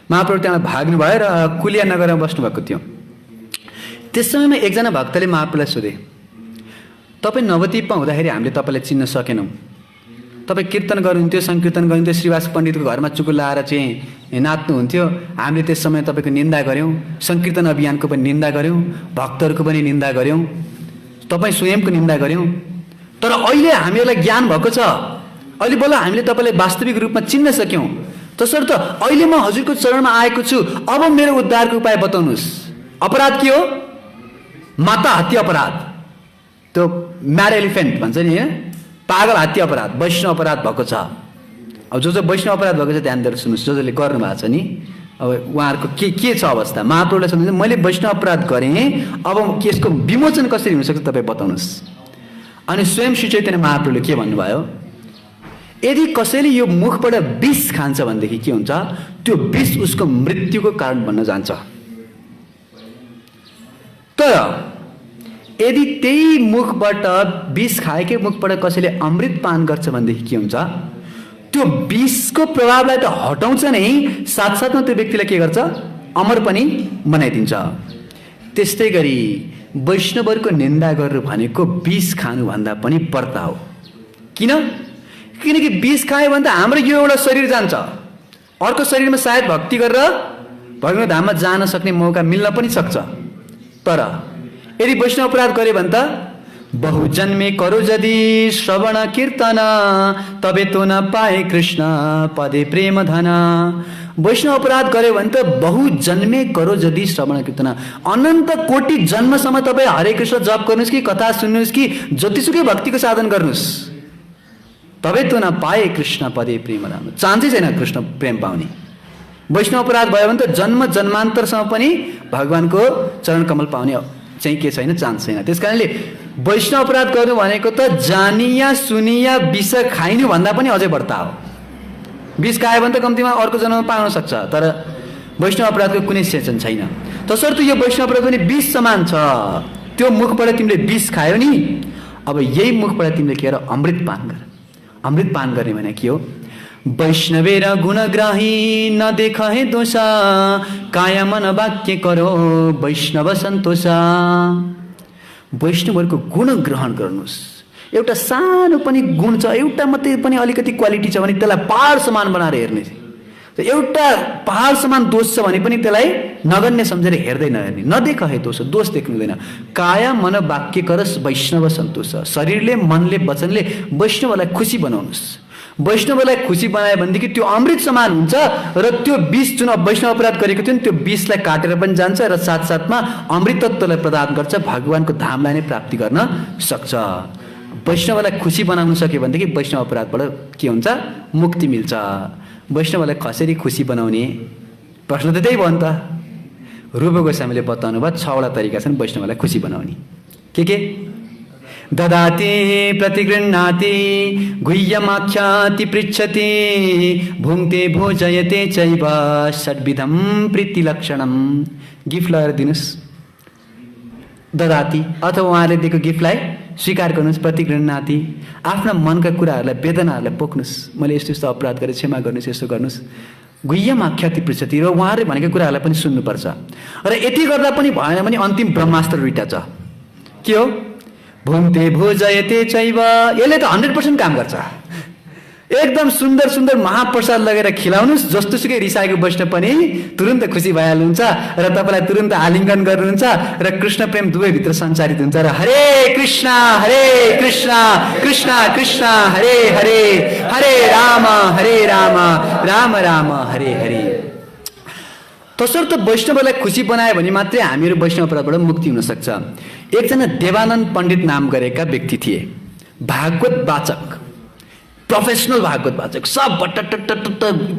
महाप्रभु त्यहाँ भाग्नुभयो र कुलिया नगरमा बस्नुभएको थियो। त्यस समयमा एकजना भक्तले महाप्रभुलाई सोधे, तपाईँ नवद्वीपमा हुँदाखेरि हामीले तपाईँलाई चिन्न सकेनौँ, तपाईँ कीर्तन गर्नुहुन्थ्यो, सङ्कीर्तन गर्नुहुन्थ्यो, श्रीवास पण्डितको घरमा चुकुल लाएर चाहिँ नाच्नुहुन्थ्यो, हामीले त्यस समय तपाईँको निन्दा गऱ्यौँ, सङ्कीर्तन अभियानको पनि निन्दा गऱ्यौँ, भक्तहरूको पनि निन्दा गऱ्यौँ, तपाईँ स्वयंको निन्दा गऱ्यौँ। तर अहिले हामीहरूलाई ज्ञान भएको छ, अहिले बल्ल हामीले तपाईँलाई वास्तविक रूपमा चिन्न सक्यौँ। तसर्थ अहिले म हजुरको चरणमा आएको छु, अब मेरो उद्धारको उपाय बताउनुहोस्। अपराध के हो? माता हत्या अपराध, त्यो म्याड एलिफेन्ट भन्छ नि, होइन? पागल हात्ती अपराध, वैष्णव अपराध भएको छ। अब जो वैष्णव अपराध भएको छ ध्यान दिएर सुन्नुहोस्, जसले गर्नु भएको छ नि, अब उहाँहरूको के छ अवस्था। महाप्रभुलाई सम्झिन्छ, मैले वैष्णव अपराध गरेँ, अब यसको विमोचन कसरी हुनसक्छ तपाईँ बताउनुहोस्। अनि स्वयं श्री चैतन्य महाप्रभुले के भन्नुभयो, यदि कसैले यो मुखबाट विष खान्छ भनेदेखि के हुन्छ, त्यो विष उसको मृत्युको कारण बन्न जान्छ। तर यदि त्यही मुखबाट विष खाएकै मुखबाट कसैले अमृत पान गर्छ भनेदेखि के हुन्छ, त्यो विषको प्रभावलाई त हटाउँछ नै, साथसाथमा त्यो व्यक्तिलाई के गर्छ, अमर पनि बनाइदिन्छ। त्यस्तै गरी वैष्णवहरूको निन्दा गर्नु भनेको विष खानुभन्दा पनि पर्ता हो। किनकि विष खायो भने त हाम्रो यो एउटा शरीर जान्छ, अर्को शरीरमा सायद भक्ति गरेर भगवान धाममा जान सक्ने मौका मिल्न पनि सक्छ। तर यदि वैष्णव अपराध गरे भने त बहुजन्मे करो यदि श्रवण कीर्तन तबे तो न पाए कृष्ण पदे प्रेम धन। वैष्णव अपराध गरे भने त बहुजन्मे करो यदि श्रवण कीर्तन, अनन्त कोटि जन्मसम्म तपाईँ हरे कृष्ण जप गर्नुहोस् कि कथा सुन्नुहोस् कि जतिसुकै भक्तिको साधन गर्नुहोस्, तबे तो न पाए कृष्ण पदे प्रेम धन, चान्सै छैन कृष्ण प्रेम पाउने। वैष्णव अपराध भयो भने त जन्म जन्मान्तरसम्म पनि भगवानको चरण कमल पाउने चाहिँ के छैन, चान्स छैन। त्यस कारणले वैष्णव अपराध गर्नु भनेको त जानिया सुनिया विष खाइनु भन्दा पनि अझै बढ्ता हो। विष खायो भने त कम्तीमा अर्को जन्ममा पाउन सक्छ, तर वैष्णव अपराधको कुनै सेसन छैन। तसर्थ यो वैष्णव अपराध पनि विष समान छ। त्यो मुखबाट तिमीले विष खायो नि, अब यही मुखबाट तिमीले के गर, अमृत पान गर। अमृत पान गर्ने भने के हो, वैष्णवेर गुणग्राही न देखहे दोषा काया मन वाक्य करो वैष्णव सन्तोषा। वैष्णवहरूको गुण ग्रहण गर्नुहोस्। एउटा सानो पनि गुण छ, एउटा मात्रै पनि अलिकति क्वालिटी छ भने त्यसलाई पहाड समान बनाएर हेर्ने, एउटा पहाड समान दोष छ भने पनि त्यसलाई नगण्य सम्झेर हेर्दै नहेर्ने। नदेखहे दोष, दोष देख्नु हुँदैन। काया मन वाक्य करस वैष्णव सन्तोष, शरीरले मनले वचनले वैष्णवलाई खुसी बनाउनुहोस्। वैष्णवलाई खुसी बनायो भनेदेखि त्यो अमृत समान हुन्छ र त्यो विष जुन वैष्णव अपराध गरेको थियो नि, त्यो विषलाई काटेर पनि जान्छ र साथसाथमा अमृतत्वलाई प्रदान गर्छ, भगवानको धामलाई नै प्राप्ति गर्न सक्छ। वैष्णवलाई खुसी बनाउन सक्यो भनेदेखि वैष्णव अपराधबाट के हुन्छ, मुक्ति मिल्छ। वैष्णवलाई कसरी खुसी बनाउने, प्रश्न त त्यही भयो नि त। रूप गोस्वामीले बताउनु भयो 6वटा तरिका छन् वैष्णवलाई खुसी बनाउने। के ददाति प्रतिगृह्णाति गुह्यमाख्याति पृच्छति भुङ्क्ते भोजयते चैव षड्विधं प्रीतिलक्षणम्। गिफ्ट लगेर दिनुहोस्, ददाति अथवा उहाँले दिएको गिफ्टलाई स्वीकार गर्नुहोस्। प्रतिगृह्णाति आफ्ना मनका कुराहरूलाई वेदनाहरूलाई पोख्नुहोस्, मैले यस्तो यस्तो अपराध गरेँ क्षमा गर्नुहोस्, यस्तो गर्नुहोस्। गुह्यमाख्याति पृच्छति र उहाँले भनेको कुराहरूलाई पनि सुन्नुपर्छ। र यति गर्दा पनि भएन भने अन्तिम ब्रह्मास्त्र दुईटा छ। के हो? भुङ्क्ते भोजयते चैव। यसले त 100% काम गर्छ। एकदम सुन्दर सुन्दर महाप्रसाद लगेर खिलाउनुहोस्, जस्तोसुकै रिसाएको वैष्णव पनि तुरुन्त खुसी भइहाल्नुहुन्छ र तपाईँलाई तुरुन्त आलिङ्गन गर्नुहुन्छ र कृष्ण प्रेम दुवैभित्र सञ्चारित हुन्छ र हरे कृष्ण कृष्ण कृष्ण हरे हरे हरे राम राम राम हरे हरे। तसर्थ वैष्णवलाई खुसी बनायो भने मात्रै हामीहरू वैष्णव अपराधबाट मुक्ति हुन सक्छ। एकजना देवानन्द पण्डित नाम गरेका व्यक्ति थिए, भागवत वाचक, प्रोफेसनल भागवत वाचक, सब बट्ट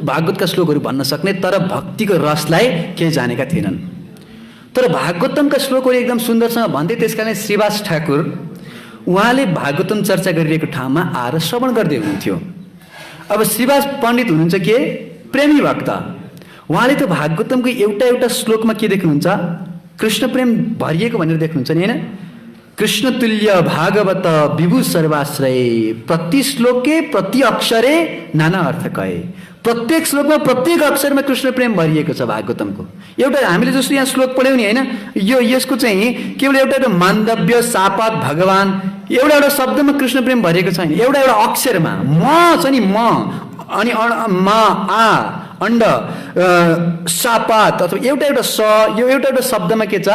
भागवतका श्लोकहरू भन्न सक्ने, तर भक्तिको रसलाई केही जानेका थिएनन्। तर भागवतमका श्लोकहरू एकदम सुन्दरसँग भन्थे। त्यसकारण श्रीवास ठाकुर उहाँले भागवतम चर्चा गरिरहेको ठाउँमा आएर श्रवण गर्दै हुनुहुन्थ्यो। अब श्रीवास पण्डित हुनुहुन्छ के? प्रेमी भक्त। उहाँले त भागवतमको एउटा एउटा श्लोकमा के देख्नुहुन्छ? कृष्ण प्रेम भरिएको भनेर देख्नुहुन्छ नि, होइन? कृष्ण तुल्य भागवत विभु सर्वाश्रय प्रति श्लोके प्रति अक्षरे नाना अर्थ कहे। प्रत्येक श्लोकमा प्रत्येक अक्षरमा कृष्ण प्रेम भरिएको छ भागवतमको। एउटा हामीले जस्तो यहाँ श्लोक पढ्यौँ नि, होइन? यसको चाहिँ केवल एउटा मान्दव्य सापात भगवान एउटा एउटा शब्दमा कृष्ण प्रेम भरिएको छैन, एउटा एउटा अक्षरमा म छ नि, म अनि मा आ अण्ड सापात अथवा एउटा एउटा स, यो एउटा एउटा शब्दमा के छ?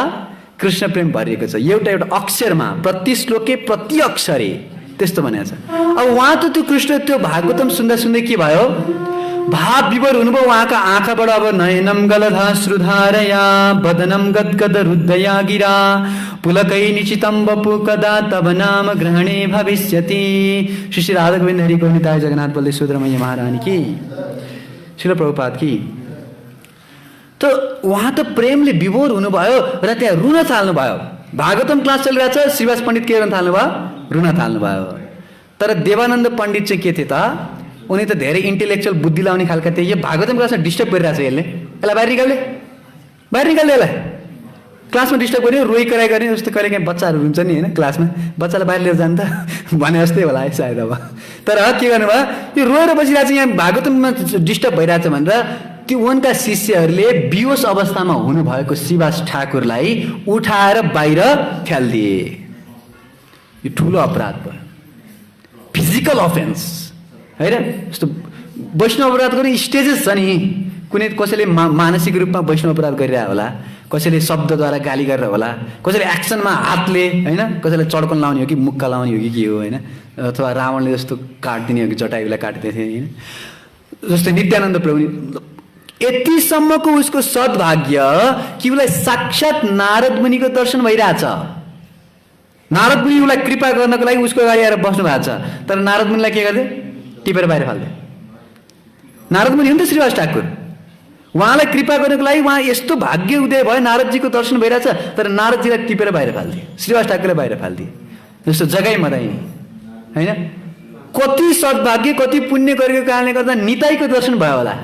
कृष्ण प्रेम भरिएको छ, एउटा एउटा अक्षरमा प्रति श्लोके प्रति अक्षरे, त्यस्तो भनेको छ। अब उहाँ त त्यो कृष्ण त्यो भागवतम सुन्दा सुन्दै के भयो? भाव विभोर हुनुभयो। उहाँका आँखाबाट अब नयनम गलधा श्रुधारया बदनम गदगद रुद्धया गिरा पुलकै निचितम वपु कदा तब नाम ग्रहणे भविष्यति। श्री राधा गोविन्द हरि गोविन्दाय जगन्नाथ बलदेव सुभद्रमैया महारानी की, श्रील प्रभुपाद की। त उहाँ त प्रेमले विभोर हुनुभयो र त्यहाँ रुन थाल्नुभयो। भागवतम क्लास चलिरहेछ, श्रीवास पण्डित के गर्न थाल्नुभयो? रुन थाल्नुभयो। तर देवानन्द पण्डित चाहिँ के थिए त? उनी त धेरै इन्टेलेक्चुअल बुद्धि लाउने खालका थिए। यो भागवतम क्लासमा डिस्टर्ब गरिरहेछ, यसलाई बाहिर निकाल्ने यसलाई क्लासमा डिस्टर्ब गर्ने, रोइ कराइ गर्ने। जस्तो कहिले काहीँ बच्चाहरू हुन्छ नि, होइन? क्लासमा बच्चालाई बाहिर लिएर जानु त भने जस्तै होला है सायद। अब तर के गर्नुभयो? यो रोएर बसिरहेको छ, यहाँ भागवतममा डिस्टर्ब भइरहेछ भनेर त्यो उनका शिष्यहरूले बेहोस अवस्थामा हुनुभएको श्रीवास ठाकुरलाई उठाएर बाहिर फ्यालिदिए। यो ठुलो अपराध भयो, फिजिकल अफेन्स, होइन? यस्तो वैष्णव अपराध गर्ने स्टेजेस छ नि। कुनै कसैले मानसिक रूपमा वैष्णव अपराध गरिरहेको होला, कसैले शब्दद्वारा गाली गरेर होला, कसैले एक्सनमा हातले, होइन? कसैले चड्कन लाउने हो कि मुक्का लाउने हो कि के हो, होइन? अथवा रावणले जस्तो काटिदिने हो कि जटायुलाई काट्दै थिए, होइन? जस्तै नित्यानन्द प्रभु यतिसम्मको उसको सद्भाग्य कि उसलाई साक्षात नारद मुनिको दर्शन भइरहेछ। नारद मुनि उसलाई कृपा गर्नको लागि उसको अगाडि आएर बस्नु भएको छ, तर नारद मुनिलाई के गर्दै? टिपेर बाहिर फाल्दै। नारद मुनि हो नि त श्रीवास ठाकुर, उहाँलाई कृपा गर्नको लागि उहाँ यस्तो भाग्य उदय भयो, नारदजीको दर्शन भइरहेछ, तर नारदजीलाई टिपेर बाहिर फाल्दिए, श्रीवास ठाकुरलाई बाहिर फाल्दिए। जस्तो जगाइ मदाइ, होइन? कति सद्भाग्य कति पुण्य गरेको कारणले गर्दा निताईको दर्शन भयो होला,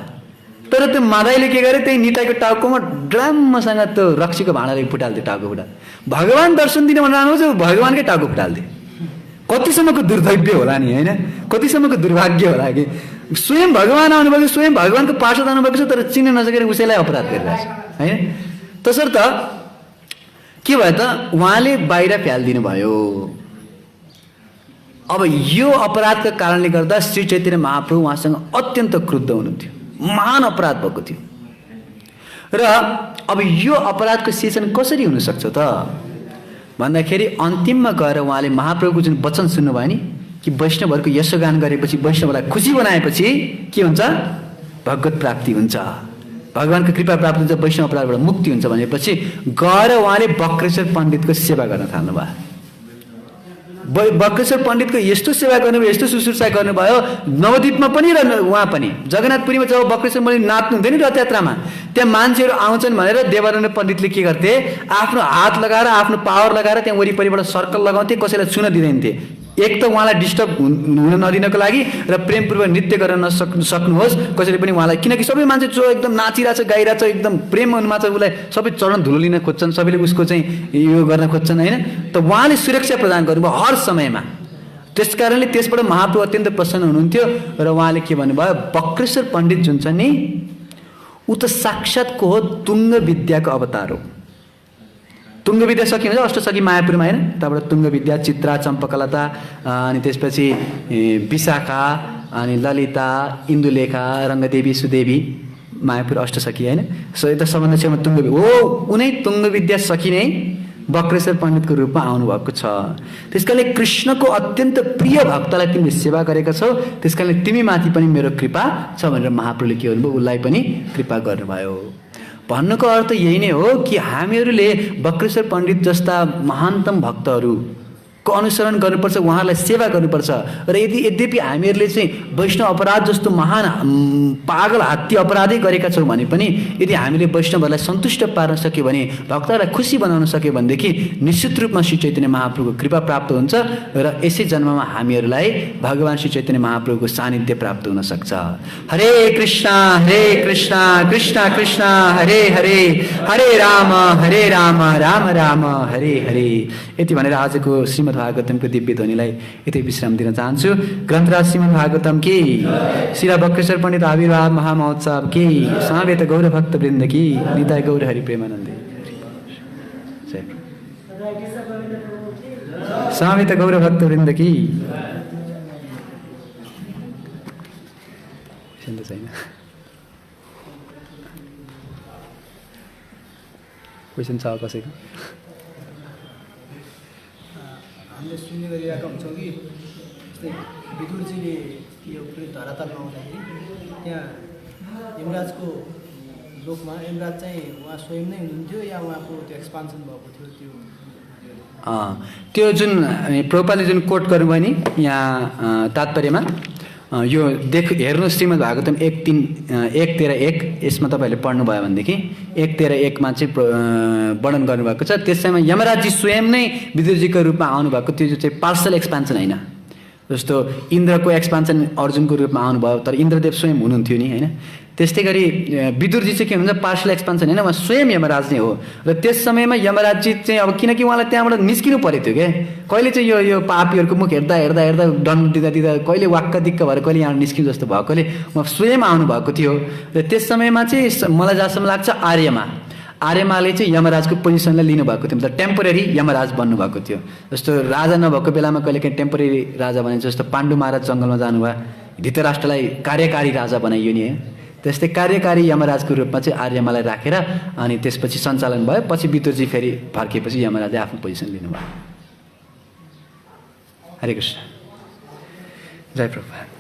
तर त्यो मादाईले के गरे? त्यही निताईको टाउकोमा ड्रामसँग त्यो रक्सीको भाँडाले फुटाल्दियो, टाउको फुटाल। भगवान दर्शन दिने भनेर आउनुहोस्, भगवानकै टाउको फुटाल्दियो। कतिसम्मको दुर्दैव्य होला नि, होइन? कतिसम्मको दुर्भाग्य होला कि स्वयं भगवान आउनुभएको, स्वयं भगवानको पार्षद आउनुभएको छ, तर चिन्न नसकेर उसैलाई अपराध गरिरहेछ, होइन? तसर्थ के भयो त? उहाँले बाहिर फ्यालिदिनु भयो। अब यो अपराधका कारणले गर्दा श्री चैतन्य महाप्रभु उहाँसँग अत्यन्त क्रुद्ध हुनुहुन्थ्यो, महान अपराध भएको थियो। र अब यो अपराधको सेसन कसरी हुनसक्छ त भन्दाखेरि अन्तिममा गएर उहाँले महाप्रभुको जुन वचन सुन्नुभयो नि कि वैष्णवहरूको यशोगान गरेपछि, वैष्णवलाई खुसी बनाएपछि के हुन्छ? भगवत प्राप्ति हुन्छ, भगवानको कृपा प्राप्त हुन्छ, वैष्णव अपराधबाट मुक्ति हुन्छ भनेपछि गएर उहाँले बक्रेश्वर पण्डितको सेवा गर्न थाल्नुभयो। बक्रेश्वर पण्डितको यस्तो सेवा गर्नुभयो, यस्तो शुश्रूषा गर्नुभयो, नवद्वीपमा पनि र उहाँ पनि जगन्नाथपुरीमा जब बक्रेश्वर पण्डित नाच्नुहुन्थ्यो नि रथ यात्रामा, त्यहाँ मान्छेहरू आउँछन् भनेर देवानन्द पण्डितले के गर्थे, आफ्नो हात लगाएर आफ्नो पावर लगाएर त्यहाँ वरिपरिबाट सर्कल लगाउँथे, कसैलाई छुन दिँदैनथे। एक त उहाँलाई डिस्टर्ब हुन नदिनको लागि र प्रेमपूर्वक नृत्य गर्न सक्नुहोस् कसैले पनि उहाँलाई, किनकि सबै मान्छे जो एकदम नाचिरहेछ गाइरहेछ एकदम प्रेम मनमा छ, उसलाई सबै चरण धुलो लिन खोज्छन्, सबैले उसको चाहिँ यो गर्न खोज्छन् होइन। त उहाँले सुरक्षा प्रदान गर्नुभयो हर समयमा। त्यस कारणले त्यसबाट महाप्रभु अत्यन्त प्रसन्न हुनुहुन्थ्यो र उहाँले के भन्नुभयो, बक्रेश्वर पण्डित जुन छ नि ऊ त साक्षात् को हो, तुङ्ग विद्याको अवतार हो। तुङ्ग विद्या सकिन्छ अष्टसखी मायापुरमा होइन, त्यहाँबाट तुङ्ग विद्या, चित्रा, चम्पकलता, अनि त्यसपछि विशाखा, अनि ललिता, इन्दुलेखा, रङ्गदेवी, सुदेवी, मायापुर अष्टसखी होइन। सो यता सम्बन्ध छेउमा तुङ्ग हो, उनै तुङ्ग विद्या सकी नै बक्रेश्वर पण्डितको रूपमा आउनुभएको छ। त्यस कारणले कृष्णको अत्यन्त प्रिय भक्तलाई तिमीले सेवा गरेका छौ, त्यस कारणले तिमी माथि पनि मेरो कृपा छ भनेर महाप्रभुले के गर्नुभयो, उसलाई पनि कृपा गर्नुभयो। भन्नुको अर्थ यही नै हो कि हामीहरूले बक्रेश्वर पण्डित जस्ता महानतम भक्तहरूको अनुसरण गर्नुपर्छ, उहाँहरूलाई सेवा गर्नुपर्छ। र यद्यपि हामीहरूले चाहिँ वैष्णव अपराध जस्तो महान पागल हात्ती अपराधै गरेका छौँ भने पनि यदि हामीले वैष्णवहरूलाई सन्तुष्ट पार्न सक्यो भने, भक्तहरूलाई खुसी बनाउन सक्यो भनेदेखि निश्चित रूपमा श्री चैतन्य महाप्रभुको कृपा प्राप्त हुन्छ र यसै जन्ममा हामीहरूलाई भगवान् श्री चैतन्य महाप्रभुको सानिध्य प्राप्त हुन सक्छ। हरे कृष्ण कृष्ण कृष्ण हरे हरे, हरे राम राम राम हरे हरे। यति भनेर आजको श्रीमद् भागवतमको दिव्य ध्वनिलाई यतै विश्राम दिन चाहन्छु। ग्रन्थराज श्रीमद् भागवतम की, श्री बक्रेश्वर पण्डित आविर्भाव महामहोत्सव की, समवेत गौर भक्त वृन्द की, निताय गौर हरि प्रेमानन्दे। समवेत गौर भक्त वृन्द की। छैन क्वेसन छ कसैको? हामीले सुन्ने गरिरहेका हुन्छौँ कि जस्तै विदुरजीले यो धरातलमा आउँदाखेरि त्यहाँ यमराजको लोकमा यमराज चाहिँ उहाँ स्वयं नै हुनुहुन्थ्यो या उहाँको त्यो एक्सपान्सन भएको थियो? त्यो जुन प्रभुपादले जुन कोट गर्नुभयो नि यहाँ तात्पर्यमा, यो हेर्नुहोस् श्रीमद् भागवतम 1:13-1, यसमा तपाईँहरूले पढ्नुभयो भनेदेखि 1:13-1मा चाहिँ वर्णन गर्नुभएको छ। त्यसैमा यमराजजी स्वयं नै विदुरजीको रूपमा आउनुभएको, त्यो चाहिँ पार्सल एक्सपान्सन होइन। जस्तो इन्द्रको एक्सपान्सन अर्जुनको रूपमा आउनुभयो, तर इन्द्रदेव स्वयं हुनुहुन्थ्यो नि होइन। त्यस्तै गरी विदुरजी चाहिँ के हुनुहुन्छ, पार्सल एक्सपान्सन होइन, उहाँ स्वयं यमराज नै हो। र त्यस समयमा यमराजजी चाहिँ अब किनकि उहाँलाई त्यहाँबाट निस्किनु परेको थियो क्या, कहिले चाहिँ यो पापीहरूको मुख हेर्दा हेर्दा हेर्दा दण्ड दिँदा दिँदा कहिले वाक्क दिक्क भएर कहिले यहाँ निस्किनु जस्तो भएकोले उहाँ स्वयं आउनुभएको थियो। र त्यस समयमा चाहिँ मलाई जहाँसम्म लाग्छ आर्यमाले चाहिँ यमराजको पोजिसनलाई लिनुभएको थियो, मतलब टेम्पोरेरी यमराज बन्नुभएको थियो। जस्तो राजा नभएको बेलामा कहिलेकाहीँ टेम्पोरेरी राजा बनाइन्छ, जस्तो पाण्डु महाराज जङ्गलमा जानुभयो, धृतराष्ट्रलाई कार्यकारी राजा बनाइयो नि है। त्यस्तै कार्यकारी यमराजको रूपमा चाहिँ आर्यमालाई राखेर अनि त्यसपछि सञ्चालन भयो। पछि विदुरजी फेरि फर्किएपछि यमराजले आफ्नो पोजिसन लिनुभयो। हरे कृष्ण, जय प्रभुपाद।